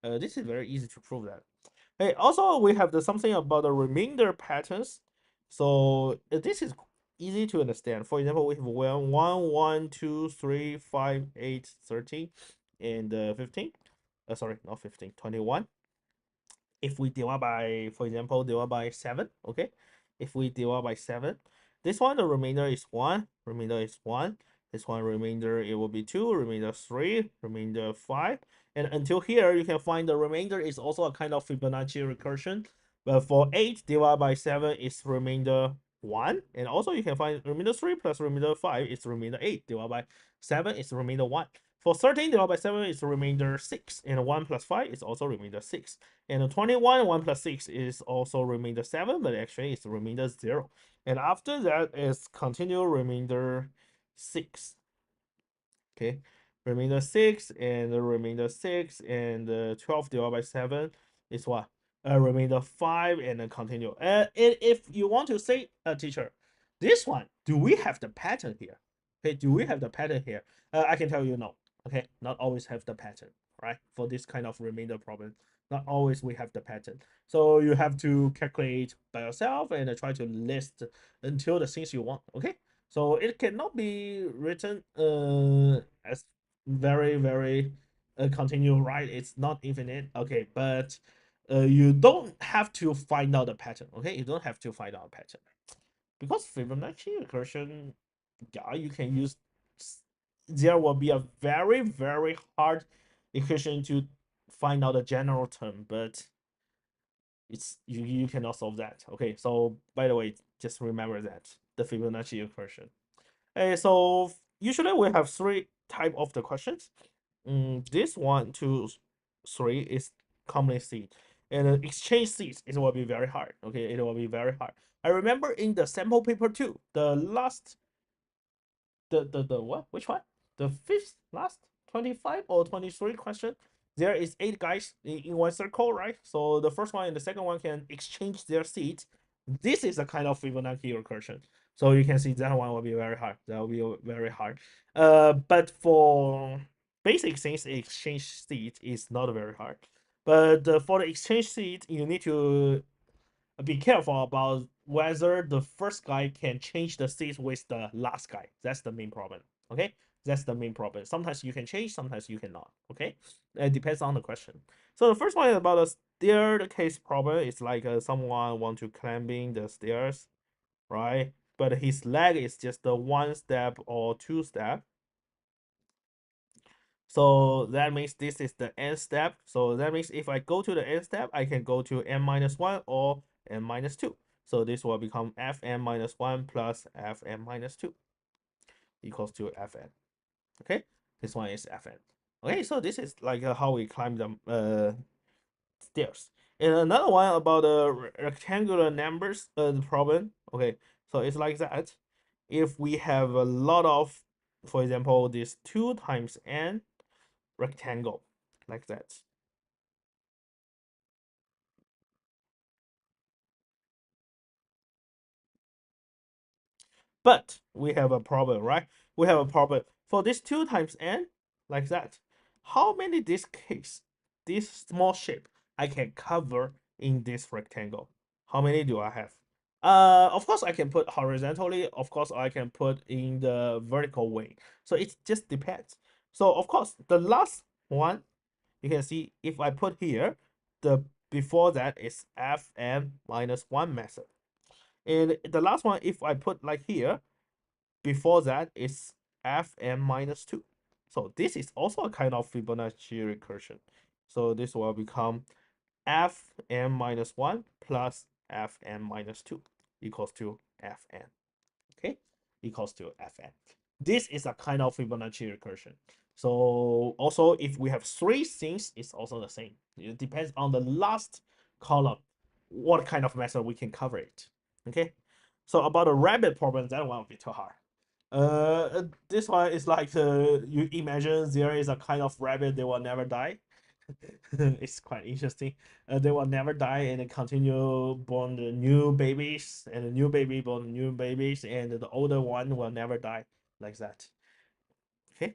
This is very easy to prove that. Hey, also we have the something about the remainder patterns. So this is easy to understand. For example, we have 1, 2, 3, 5, 8, 13, and 15. Sorry, not 15, 21. If we divide by, for example, divide by 7, okay? If we divide by 7, this one, the remainder is 1, remainder is 1. This one, remainder, it will be 2, remainder 3, remainder 5. And until here, you can find the remainder is also a kind of Fibonacci recursion. But for 8 divided by 7 is remainder 1. And also you can find remainder 3 plus remainder 5 is remainder 8 divided by 7 is remainder 1. For 13 divided by 7 is remainder 6. And 1 plus 5 is also remainder 6. And 21, 1 plus 6 is also remainder 7, but actually it's remainder 0. And after that is continual remainder 6. Okay, remainder 6 and the remainder 6 and 12 divided by 7 is what? Remainder 5 and then continue. And if you want to say, teacher, this one, do we have the pattern here? Okay, do we have the pattern here? I can tell you no. Okay, not always have the pattern, right? For this kind of remainder problem, not always we have the pattern. So you have to calculate by yourself and try to list until the things you want. Okay, so it cannot be written as very continue, right? It's not infinite. Okay, but you don't have to find out the pattern. Okay, you don't have to find out a pattern because Fibonacci recursion, yeah, you can use. There will be a very hard equation to find out a general term, but it's you cannot solve that. Okay, so by the way, just remember that the Fibonacci equation. So usually we have three type of the questions. This 1, 2, 3 is commonly seen, and exchange seeds it will be very hard. Okay, it will be very hard. I remember in the sample paper 2, the last the what? Which one? The fifth last 25 or 23 question. There is 8 guys in one circle, right? So the first one and the second one can exchange their seats. This is a kind of Fibonacci recursion. So you can see that one will be very hard. That will be very hard. But for basic things, exchange seat is not very hard. But for the exchange seat, you need to be careful about whether the first guy can change the seat with the last guy. That's the main problem. Okay, that's the main problem. Sometimes you can change, sometimes you cannot. Okay, it depends on the question. So the first one is about a stair case problem. It's like someone want to climbing the stairs, right? But his leg is just the 1 step or 2 step. So that means this is the n step. So that means if I go to the n step, I can go to n minus 1 or n minus 2. So this will become fn minus 1 plus fn minus 2 equals to fn. Okay, this one is fn. Okay, so this is like how we climb the stairs. And another one about the rectangular numbers problem. Okay, so it's like that. If we have a lot of, for example, this 2 times n rectangle like that. But we have a problem, right? We have a problem for this 2 times n like that. how many this case, this small shape I can cover in this rectangle? How many do I have? Of course I can put horizontally. Of course I can put in the vertical way. So it just depends. So of course the last one you can see if I put here, the before that is fn minus 1 method. And the last one, if I put like here, before that is fn minus 2. So this is also a kind of Fibonacci recursion. So this will become fn minus 1 plus fn minus 2 equals to fn. Okay, equals to fn. This is a kind of Fibonacci recursion. So also if we have three things, it's also the same. It depends on the last column, what kind of method we can cover it. Okay, so about the rabbit problem, that one will be too hard. This one is like you imagine there is a kind of rabbit they will never die. It's quite interesting. They will never die and continue born the new babies, and the new baby born new babies, and the older one will never die like that. Okay,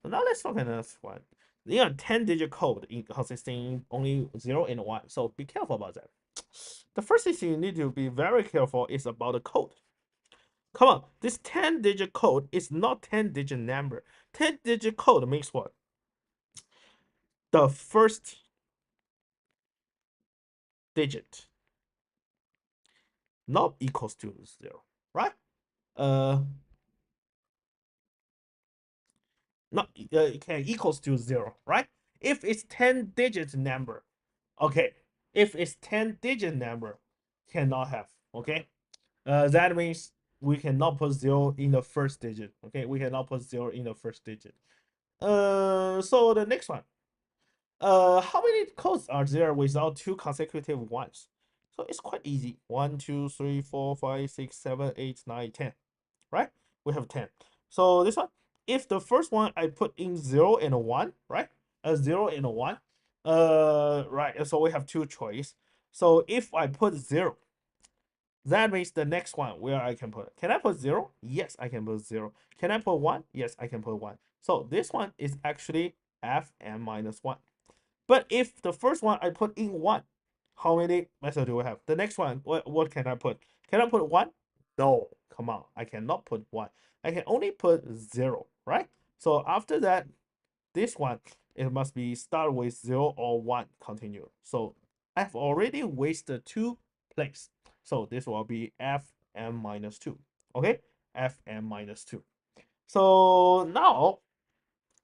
so now let's look at this one. They are 10-digit code consisting only 0 and 1, so be careful about that. The first thing you need to be very careful is about the code. Come on, this 10-digit code is not 10-digit number. 10-digit code means what? The first digit not equals to 0, right? Uh, not it can equals to 0, right? If it's 10-digit number, okay. If it's 10-digit number, cannot have, okay. That means we cannot put 0 in the first digit, okay. We cannot put 0 in the first digit. So the next one. How many codes are there without two consecutive ones? So it's quite easy. 1, 2, 3, 4, 5, 6, 7, 8, 9, 10. Right? We have 10. So this one, if the first one I put in 0 and a 1, right? A 0 and a 1. Right. So we have two choice. So if I put 0, that means the next one where I can put. Can I put 0? Yes, I can put 0. Can I put 1? Yes, I can put 1. So this one is actually fn minus 1. But if the first one I put in 1, how many methods do we have? The next one, what can I put? Can I put 1? No, come on, I cannot put 1. I can only put 0, right? So after that, this one, it must be start with 0 or 1, continue. So I've already wasted 2 places. So this will be fn minus 2, okay? Fn minus 2. So now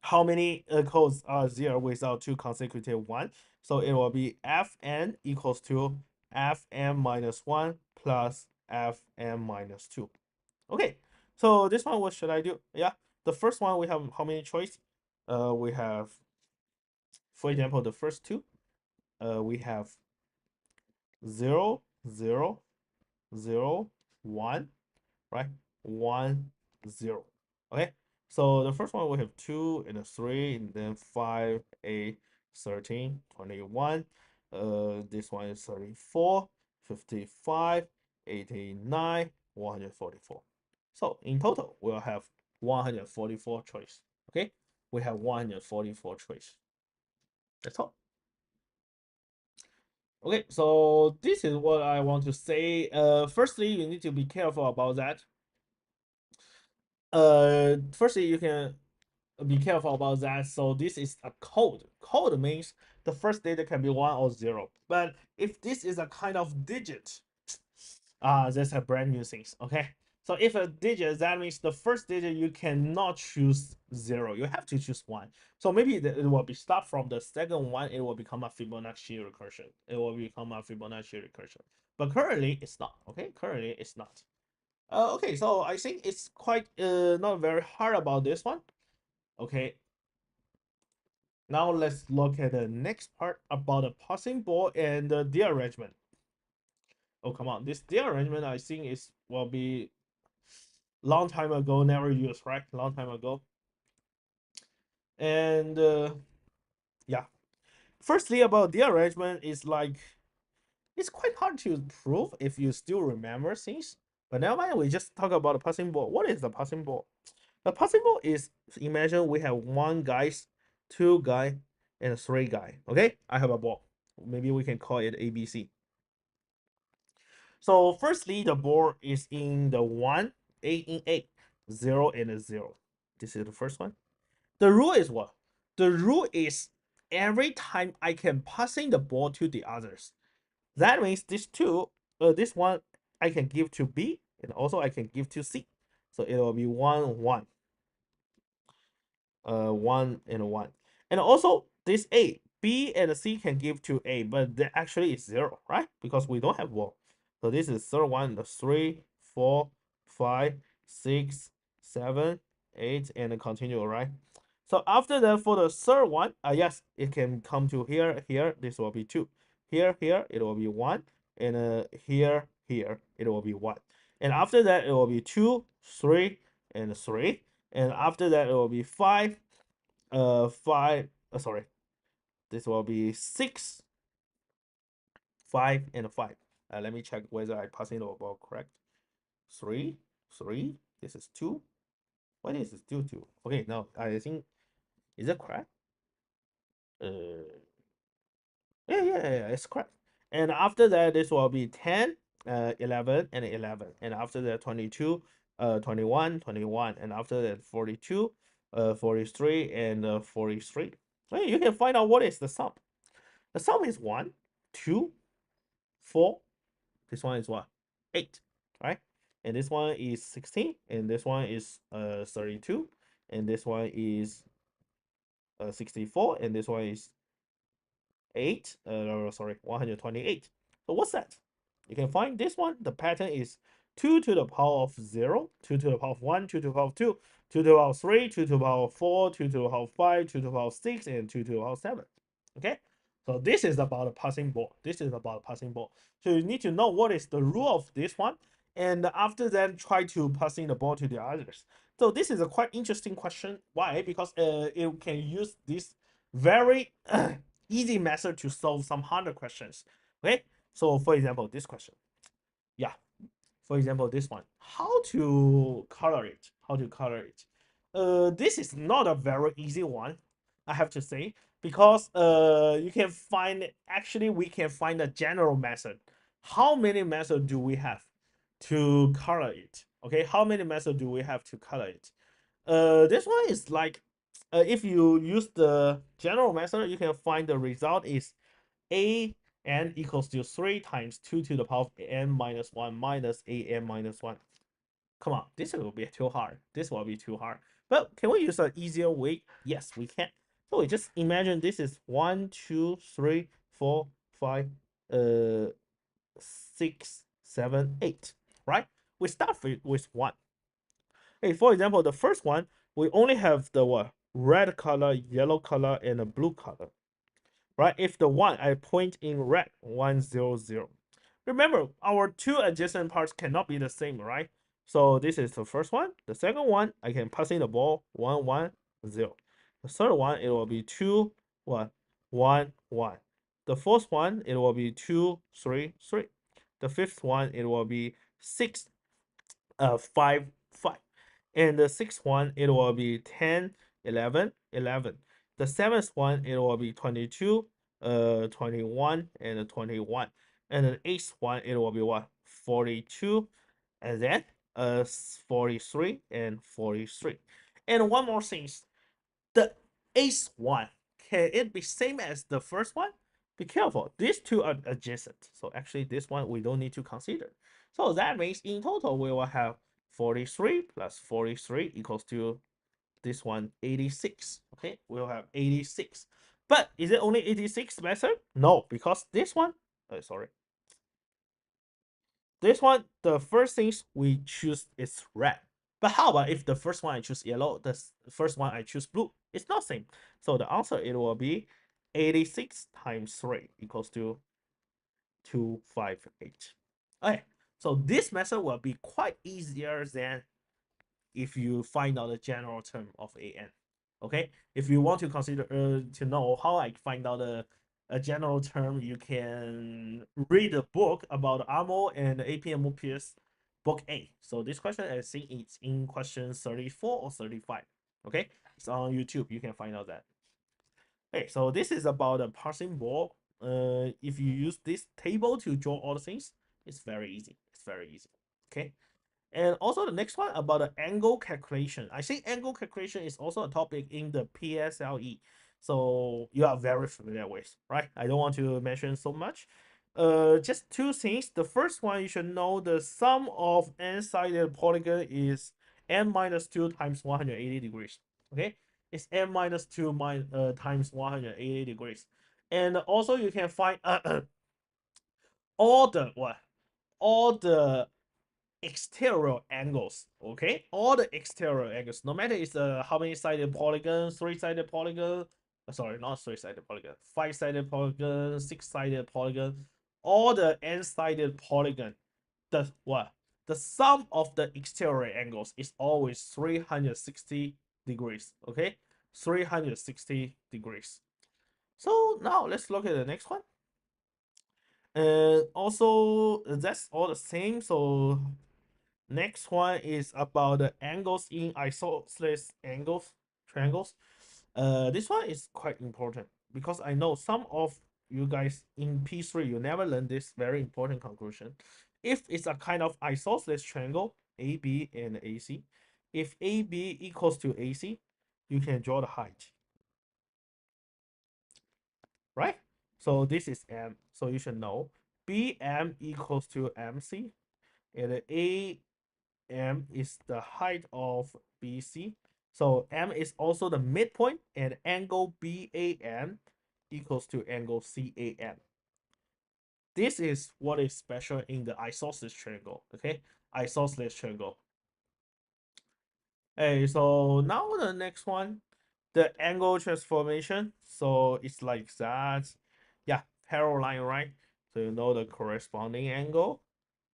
how many codes are there without two consecutive one? So it will be fn equals to fn minus 1 plus fn minus 2. Okay, so this one, what should I do? Yeah, the first one we have how many choice? We have, for example, the first two. We have 0, 0, 0, 1, right? 1, 0. Okay, so the first one we have 2 and a 3, and then 5, 8, 13, 21. This one is 34, 55, 89, 144. So in total, we'll have 144 choice. Okay, we have 144 choice. That's all. Okay, so this is what I want to say. Firstly, you need to be careful about that. Firstly, you can be careful about that. So this is a code. Code means the first data can be 1 or 0. But if this is a kind of digit, that's a brand new things. Okay. So if a digit, that means the first digit you cannot choose 0. You have to choose 1. So maybe it will be start from the second one. It will become a Fibonacci recursion. It will become a Fibonacci recursion. But currently it's not. Okay. Currently it's not. Okay, so I think it's quite not very hard about this one. Okay, now let's look at the next part about the passing ball and the de-arrangement. Oh, come on, this de-arrangement I think is will be long time ago, never used, right? Long time ago. And yeah, firstly about de-arrangement is like it's quite hard to prove if you still remember things. But never mind, we just talk about the passing ball. What is the passing ball? The passing ball is, imagine we have one guys 2 guy, and 3 guy. Okay, I have a ball. Maybe we can call it ABC. So firstly, the ball is in the 1, A in A, 0 and a 0. This is the first one. The rule is what? The rule is every time I can passing the ball to the others. That means this one I can give to B, and also I can give to C. So it will be 1, 1. 1 and 1. And also this A, B and C can give to A, but that actually is 0, right? Because we don't have wall. So this is third one, the 3, 4, 5, 6, 7, 8, and continue, right? So after that, for the third one, yes, it can come to here, here, this will be 2. Here, here, it will be 1. And here, here, it will be 1. And after that, it will be 2, 3, and 3. And after that, it will be 5, 5, sorry, this will be 6, 5, and 5. Let me check whether I passing the ball correct. 3, 3, this is 2. Why this is 2, 2? Okay, no, I think, is it correct? Uh, yeah, it's correct. And after that, this will be 10, 11, and 11. And after that, 22, 21, 21. And after that, 42, 43, and 43. Okay, you can find out what is the sum. The sum is 1, 2, 4. This one is what? 8, right? And this one is 16. And this one is 32. And this one is 64. And this one is 128. So what's that? You can find this one. The pattern is 2 to the power of 0, 2 to the power of 1, 2 to the power of 2, 2 to the power of 3, 2 to the power of 4, 2 to the power of 5, 2 to the power of 6, and 2 to the power of 7. Okay? So this is about a passing ball. This is about a passing ball. So you need to know what is the rule of this one. And after that, try to passing the ball to the others. So this is a quite interesting question. Why? Because it can use this very easy method to solve some harder questions. Okay, so for example, this question. Yeah, for example, this one. How to color it? How to color it? This is not a very easy one, I have to say, because you can find actually we can find a general method. How many methods do we have to color it? Okay, how many methods do we have to color it? This one is like, if you use the general method, you can find the result is a n equals to 3 times 2 to the power of n minus 1 minus a n minus 1. Come on, this will be too hard. This will be too hard. But can we use an easier way? Yes, we can. So we just imagine this is 1, 2, 3, 4, 5, 6, 7, 8, right? We start with 1. Hey, for example, the first one, we only have the what? Red color, yellow color, and a blue color, right? If the 1 I point in red, 1, 0, 0. Remember, our two adjacent parts cannot be the same, right? So this is the first one. The second one, I can pass in the ball, 1, 1, 0. The third one, it will be 2, what? 1, 1. The fourth one, it will be 2, 3, 3. The fifth one, it will be 6, 5, 5. And the sixth one, it will be 10, 11, 11. The seventh one, it will be 22, 21, and 21. And the eighth one, it will be what? 42, and then 43 and 43. And one more thing, the eighth one, can it be same as the first one? Be careful, these two are adjacent. So actually this one we don't need to consider. So that means in total we will have 43 plus 43 equals to this one 86. Okay, we'll have 86. But is it only 86 method? No, because this one, sorry, this one, the first things we choose is red. But how about if the first one I choose yellow, the first one I choose blue? It's not same. So the answer, it will be 86 times 3 equals to 258. Okay, so this method will be quite easier than if you find out the general term of an. Okay, if you want to consider to know how I find out a general term, you can read a book about AMO and APMOPS book A. So this question, I think it's in question 34 or 35. Okay, it's on YouTube. You can find out that. Okay, so this is about a parsing ball. If you use this table to draw all the things, it's very easy. It's very easy. Okay. And also the next one about the angle calculation. I think angle calculation is also a topic in the PSLE. So you are very familiar with, right? I don't want to mention so much. Just two things. The first one, you should know the sum of n-sided polygon is n minus 2 times 180 degrees. Okay, it's n minus 2 times 180 degrees. And also you can find all the what? All the exterior angles. Okay, all the exterior angles, no matter it's how many sided polygon, three-sided polygon, sorry, not three-sided polygon, five-sided polygon, six-sided polygon, all the n-sided polygon, the what? The sum of the exterior angles is always 360 degrees. Okay, 360 degrees. So now let's look at the next one. And also that's all the same. So next one is about the angles in isosceles angles, triangles. This one is quite important because I know some of you guys in P3 you never learn this very important conclusion. If it's a kind of isosceles triangle, AB and AC, if AB equals to AC, you can draw the height, right? So this is M, so you should know BM equals to MC, and A M is the height of BC. So M is also the midpoint, and angle BAN equals to angle CAN. This is what is special in the isosceles triangle. Okay, isosceles triangle. Hey, so now the next one, the angle transformation. So it's like that. Yeah, parallel line, right? So you know the corresponding angle.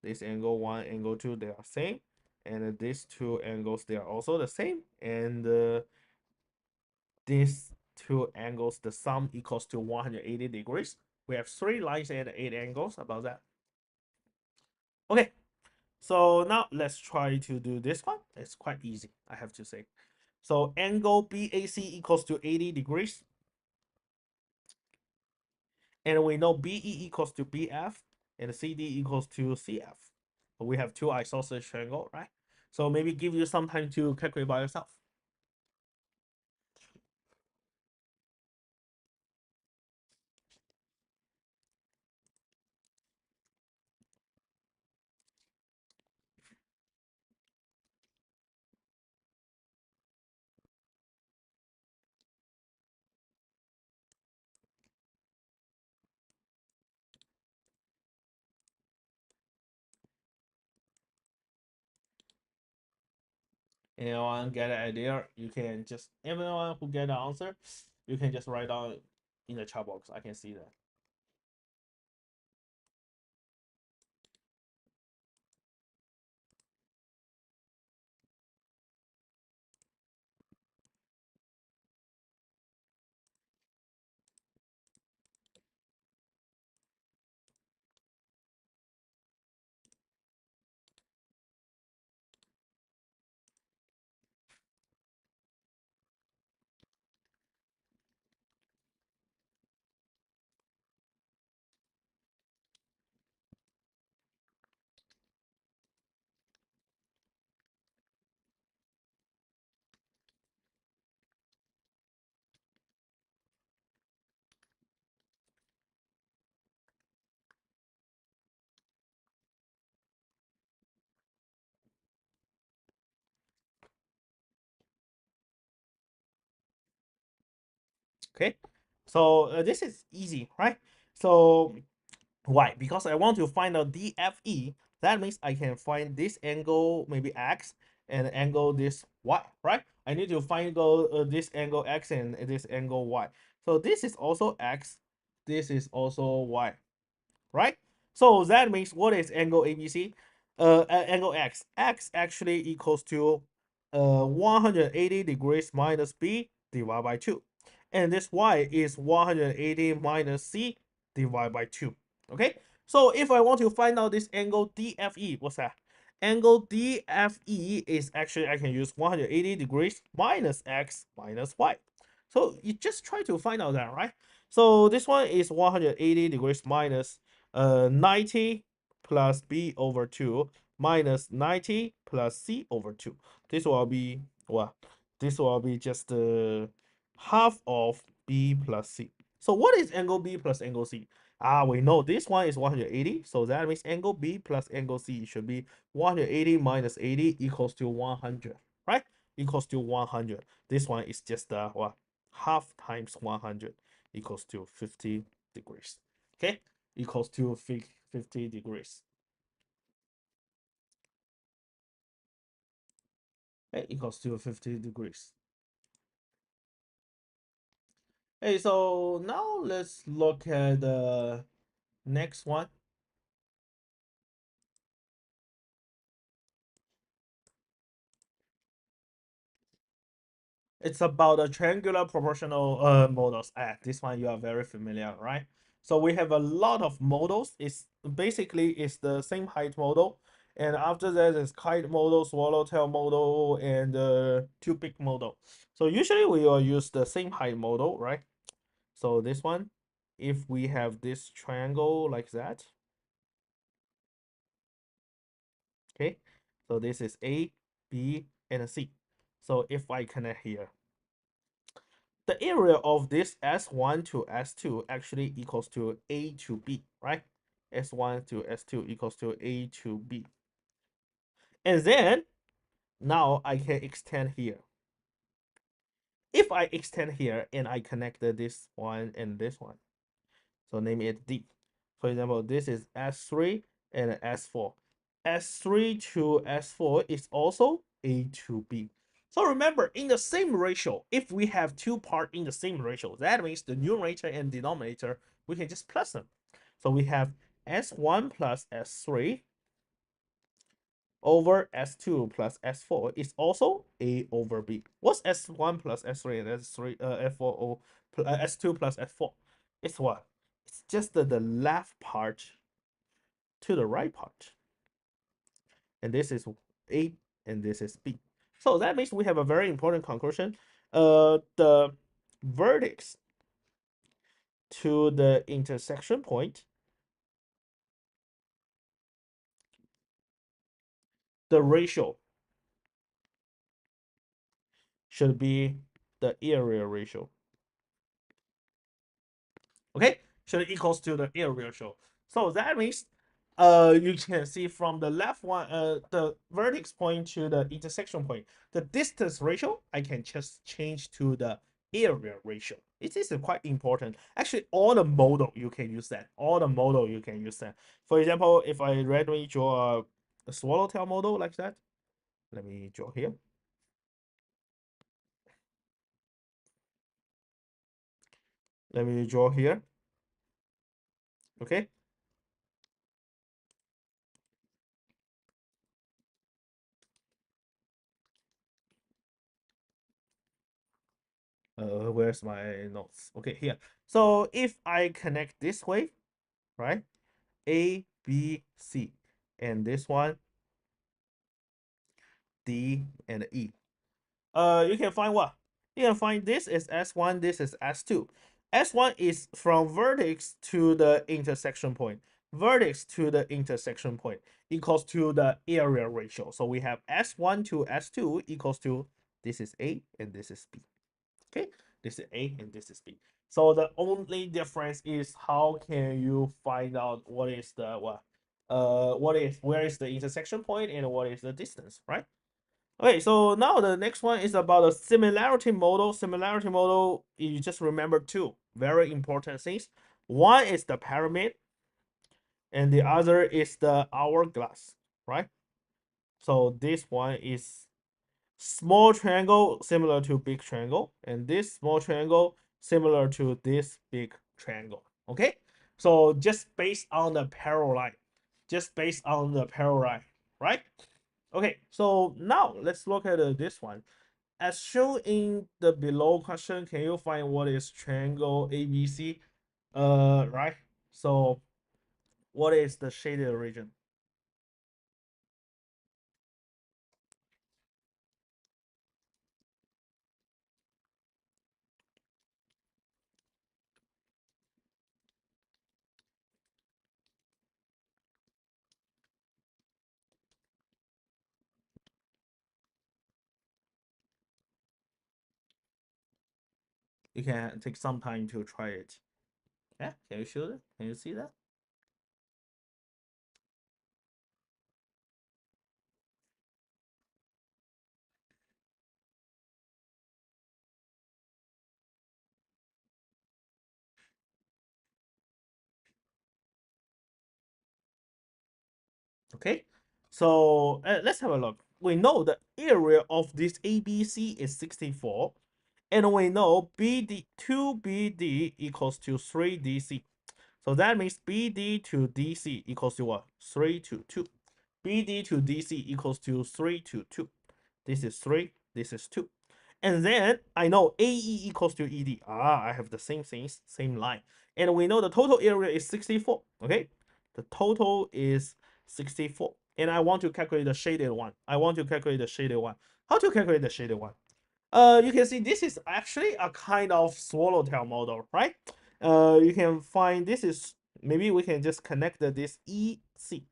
This angle one, angle two, they are same. And these two angles, they are also the same. And these two angles, the sum equals to 180 degrees. We have three lines and eight angles about that. Okay, so now let's try to do this one. It's quite easy, I have to say. So angle BAC equals to 80 degrees. And we know BE equals to BF and CD equals to CF. We have two isosceles triangle, right? So maybe give you some time to calculate by yourself. Anyone get an idea? You can just everyone who get the answer, you can just write down in the chat box. I can see that. Okay, so this is easy, right? So why? Because I want to find out DFE. That means I can find this angle, maybe X, and angle this Y, right? I need to find this angle X and this angle Y. So this is also X. This is also Y, right? So that means what is angle ABC? Angle X. X actually equals to 180 degrees minus B divided by 2. And this Y is 180 minus C divided by 2. Okay? So if I want to find out this angle DFE, what's that? Angle DFE is actually, I can use 180 degrees minus X minus Y. So you just try to find out that, right? So this one is 180 degrees minus 90 plus b over 2 minus 90 plus c over 2. This will be what? This will be just half of b plus c. So what is angle b plus angle c? We know this one is 180, so that means angle b plus angle c should be 180 minus 80 equals to 100, right? Equals to 100. This one is just what? Half times 100 equals to 50 degrees. Okay, equals to 50 degrees. Okay, equals to 50 degrees. Hey, so now let's look at the next one. It's about a triangular proportional models. This one you are very familiar, right? So we have a lot of models. It's basically it's the same height model, and after that is kite model, swallowtail model, and two peak model. So usually we will use the same height model, right? So this one, if we have this triangle like that, okay. So this is A, B, and C. So if I connect here, the area of this S1 to S2 actually equals to A to B, right? S1 to S2 equals to A to B. And then now I can extend here. If I extend here and I connect this one and this one, so name it D. For example, this is S3 and S4. S3 to S4 is also A to B. So remember, in the same ratio, if we have two parts in the same ratio, that means the numerator and denominator, we can just plus them. So we have S1 plus S3 over S2 plus S4 is also A over B. What's S1 plus S3 and S3 F4 S2 plus S4? It's what? It's just the left part to the right part. And this is A and this is B. So that means we have a very important conclusion. The vertex to the intersection point, the ratio should be the area ratio. Okay, should equals to the area ratio. So that means you can see from the left one the vertex point to the intersection point, the distance ratio I can just change to the area ratio. It is quite important. Actually, all the model you can use that. All the model you can use that. For example, if I randomly draw a swallowtail model like that, let me draw here. Let me draw here. Okay. Where's my notes? Okay, here. So if I connect this way, right? A, B, C, and this one D and E. You can find what? You can find this is S1, this is S2. S1 is from vertex to the intersection point. Vertex to the intersection point equals to the area ratio. So we have S1 to S2 equals to this is A and this is B. Okay, this is A and this is B. So the only difference is how can you find out what is the what is where is the intersection point and what is the distance, right? Okay, so now the next one is about a similarity model. Similarity model, you just remember two very important things. One is the pyramid, and the other is the hourglass, right? So this one is small triangle similar to big triangle, and this small triangle similar to this big triangle. Okay, so just based on the parallel line, just based on the parallel line, right? Okay, so now let's look at this one. As shown in the below question, can you find what is triangle ABC? Right. So what is the shaded region? You can take some time to try it. Yeah, can you show it? Can you see that? Okay, so let's have a look. We know the area of this ABC is 64, and we know BD 2BD equals to 3DC. So that means BD to DC equals to what? 3 to 2. BD to DC equals to 3 to 2. This is 3, this is 2. And then I know AE equals to ED. I have the same things, same line. And we know the total area is 64. Okay, the total is 64. And I want to calculate the shaded one. I want to calculate the shaded one. How to calculate the shaded one? You can see this is actually a kind of swallowtail model, right? You can find this is, maybe we can just connect this EC.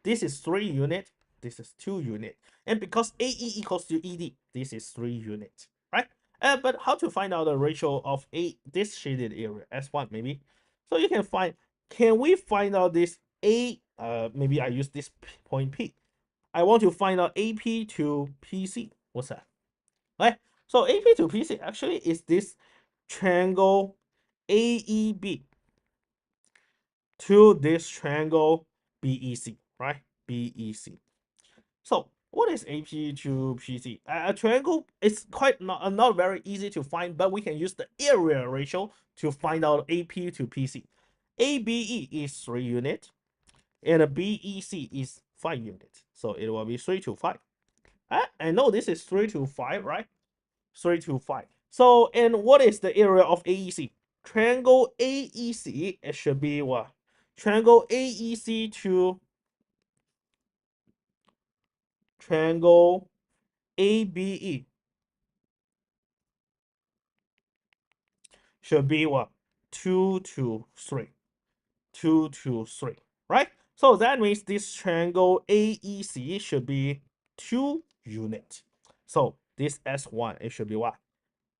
This is 3 unit, this is 2 unit. And because AE equals to ED, this is 3 unit, right? But how to find out the ratio of this shaded area, S1 maybe? So you can find, can we find out this A, maybe I use this point P. I want to find out AP to PC. What's that? Right? So AP to PC actually is this triangle AEB to this triangle BEC, right? BEC. So what is AP to PC? A triangle is quite not very easy to find, but we can use the area ratio to find out AP to PC. ABE is 3 unit, and a BEC is 5 units. So it will be 3 to 5. I know this is 3 to 5, right? 3 to 5. So, and what is the area of AEC? Triangle AEC, it should be what? Triangle AEC to triangle ABE should be what? 2 to 3. 2 to 3, right? So that means this triangle AEC should be 2 unit. So this S1, it should be what?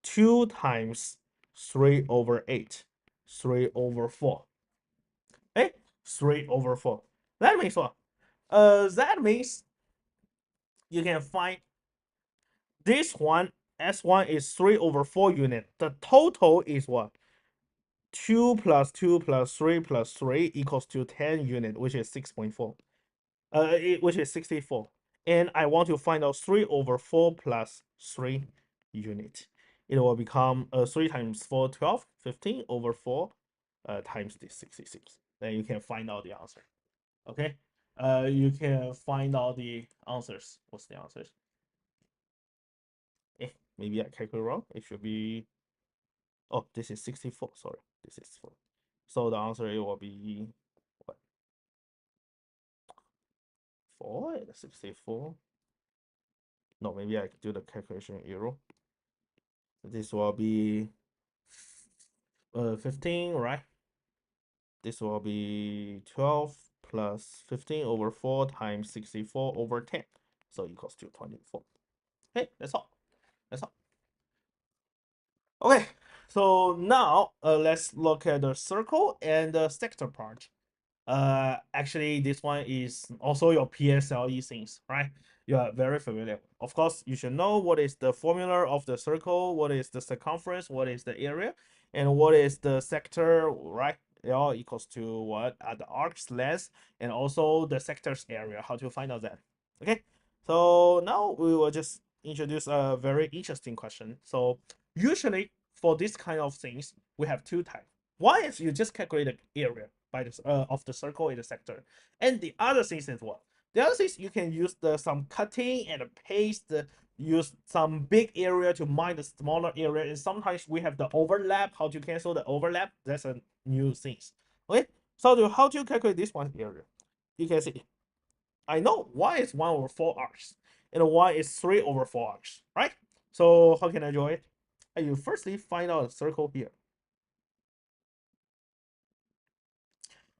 2 times 3 over 8. 3 over 4. Eh? 3 over 4. That means what? That means you can find this one, S1 is 3 over 4 unit. The total is what? 2 plus 2 plus 3 plus 3 equals to 10 unit, which is 6.4. Which is 64. And I want to find out 3 over 4 plus 3 unit. It will become 3 times 4, 12, 15 over 4 times this 66. Then you can find out the answer. Okay. You can find out the answers. What's the answers? Maybe I calculate wrong. It should be. Oh, this is 64. Sorry, this is 4. So the answer it will be what? 4 64. No, maybe I do the calculation error. This will be 15, right? This will be 12 plus 15 over 4 times 64 over 10. So equals to 24. Okay, that's all. That's all. Okay, so now let's look at the circle and the sector part. Actually, this one is also your PSLE things, right? You are very familiar. Of course, you should know what is the formula of the circle, what is the circumference, what is the area, and what is the sector, right? It all equals to what are the arc's length and also the sector's area. How to find out that? Okay, so now we will just introduce a very interesting question. So usually for this kind of things, we have two types. One is you just calculate the area by the of the circle in the sector, and the other thing is what? The other thing is you can use some cutting and paste. Use some big area to mine the smaller area, and sometimes we have the overlap. How to cancel the overlap? That's a new thing. Okay, so how to calculate this one area? You can see I know y is 1 over 4 arcs and y is 3 over 4 arcs, right? So how can I draw it? You firstly find out a circle here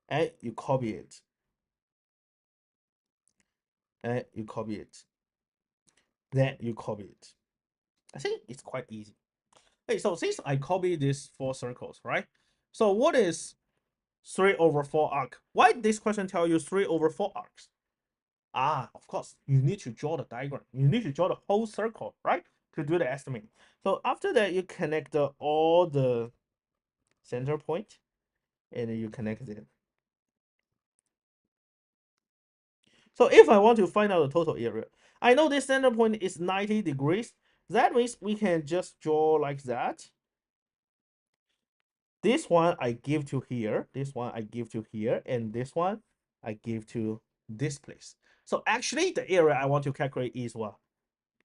and you copy it and you copy it. Then you copy it. I think it's quite easy. Hey, so since I copy these four circles, right? So what is 3 over 4 arc? Why this question tell you 3 over 4 arcs? Ah, of course, you need to draw the diagram. You need to draw the whole circle, right? To do the estimate. So after that, you connect all the center point, and then you connect it. So if I want to find out the total area, I know this center point is 90 degrees. That means we can just draw like that. This one I give to here, this one I give to here, and this one I give to this place. So actually the area I want to calculate is what?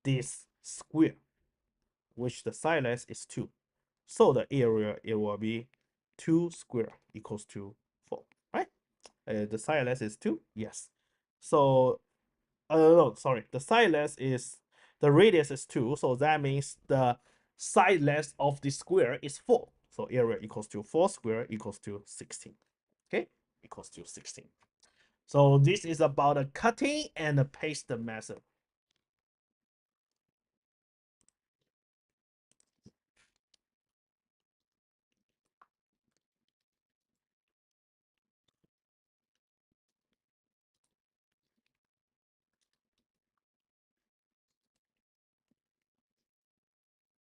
This square, which the side length is 2. So the area, it will be 2 square equals to 4, right? The side length is 2, yes. So, no, sorry, the side length is, the radius is 2, so that means the side length of the square is 4. So area equals to 4 square equals to 16. Okay, equals to 16. So this is about a cutting and a paste method.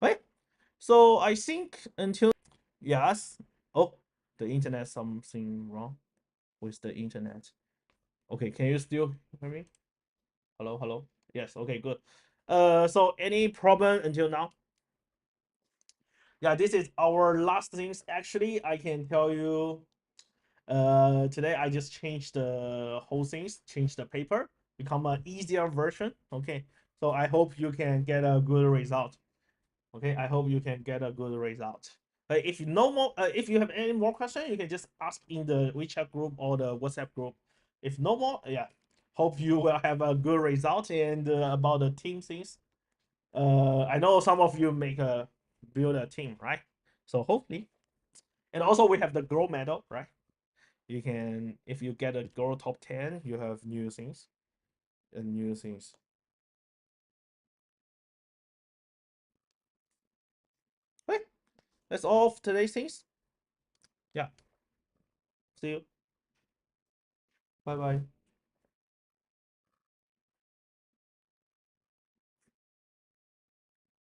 Right? So I think until, yes. Oh, the internet, something wrong with the internet. Okay, can you still hear me? Hello, hello. Yes. Okay, good. So any problem until now? Yeah, this is our last things. Actually, I can tell you. Today I just changed the whole things, changed the paper, become an easier version. Okay, so I hope you can get a good result. Okay, I hope you can get a good result. If you no more, if you have any more question, you can just ask in the WeChat group or the WhatsApp group. If no more, yeah, hope you will have a good result. And about the team things, I know some of you make a build a team, right? So hopefully, and also we have the grow medal, right? You can, if you get a grow top 10, you have new things and new things. Okay, that's all of today's things. Yeah, see you. Bye bye.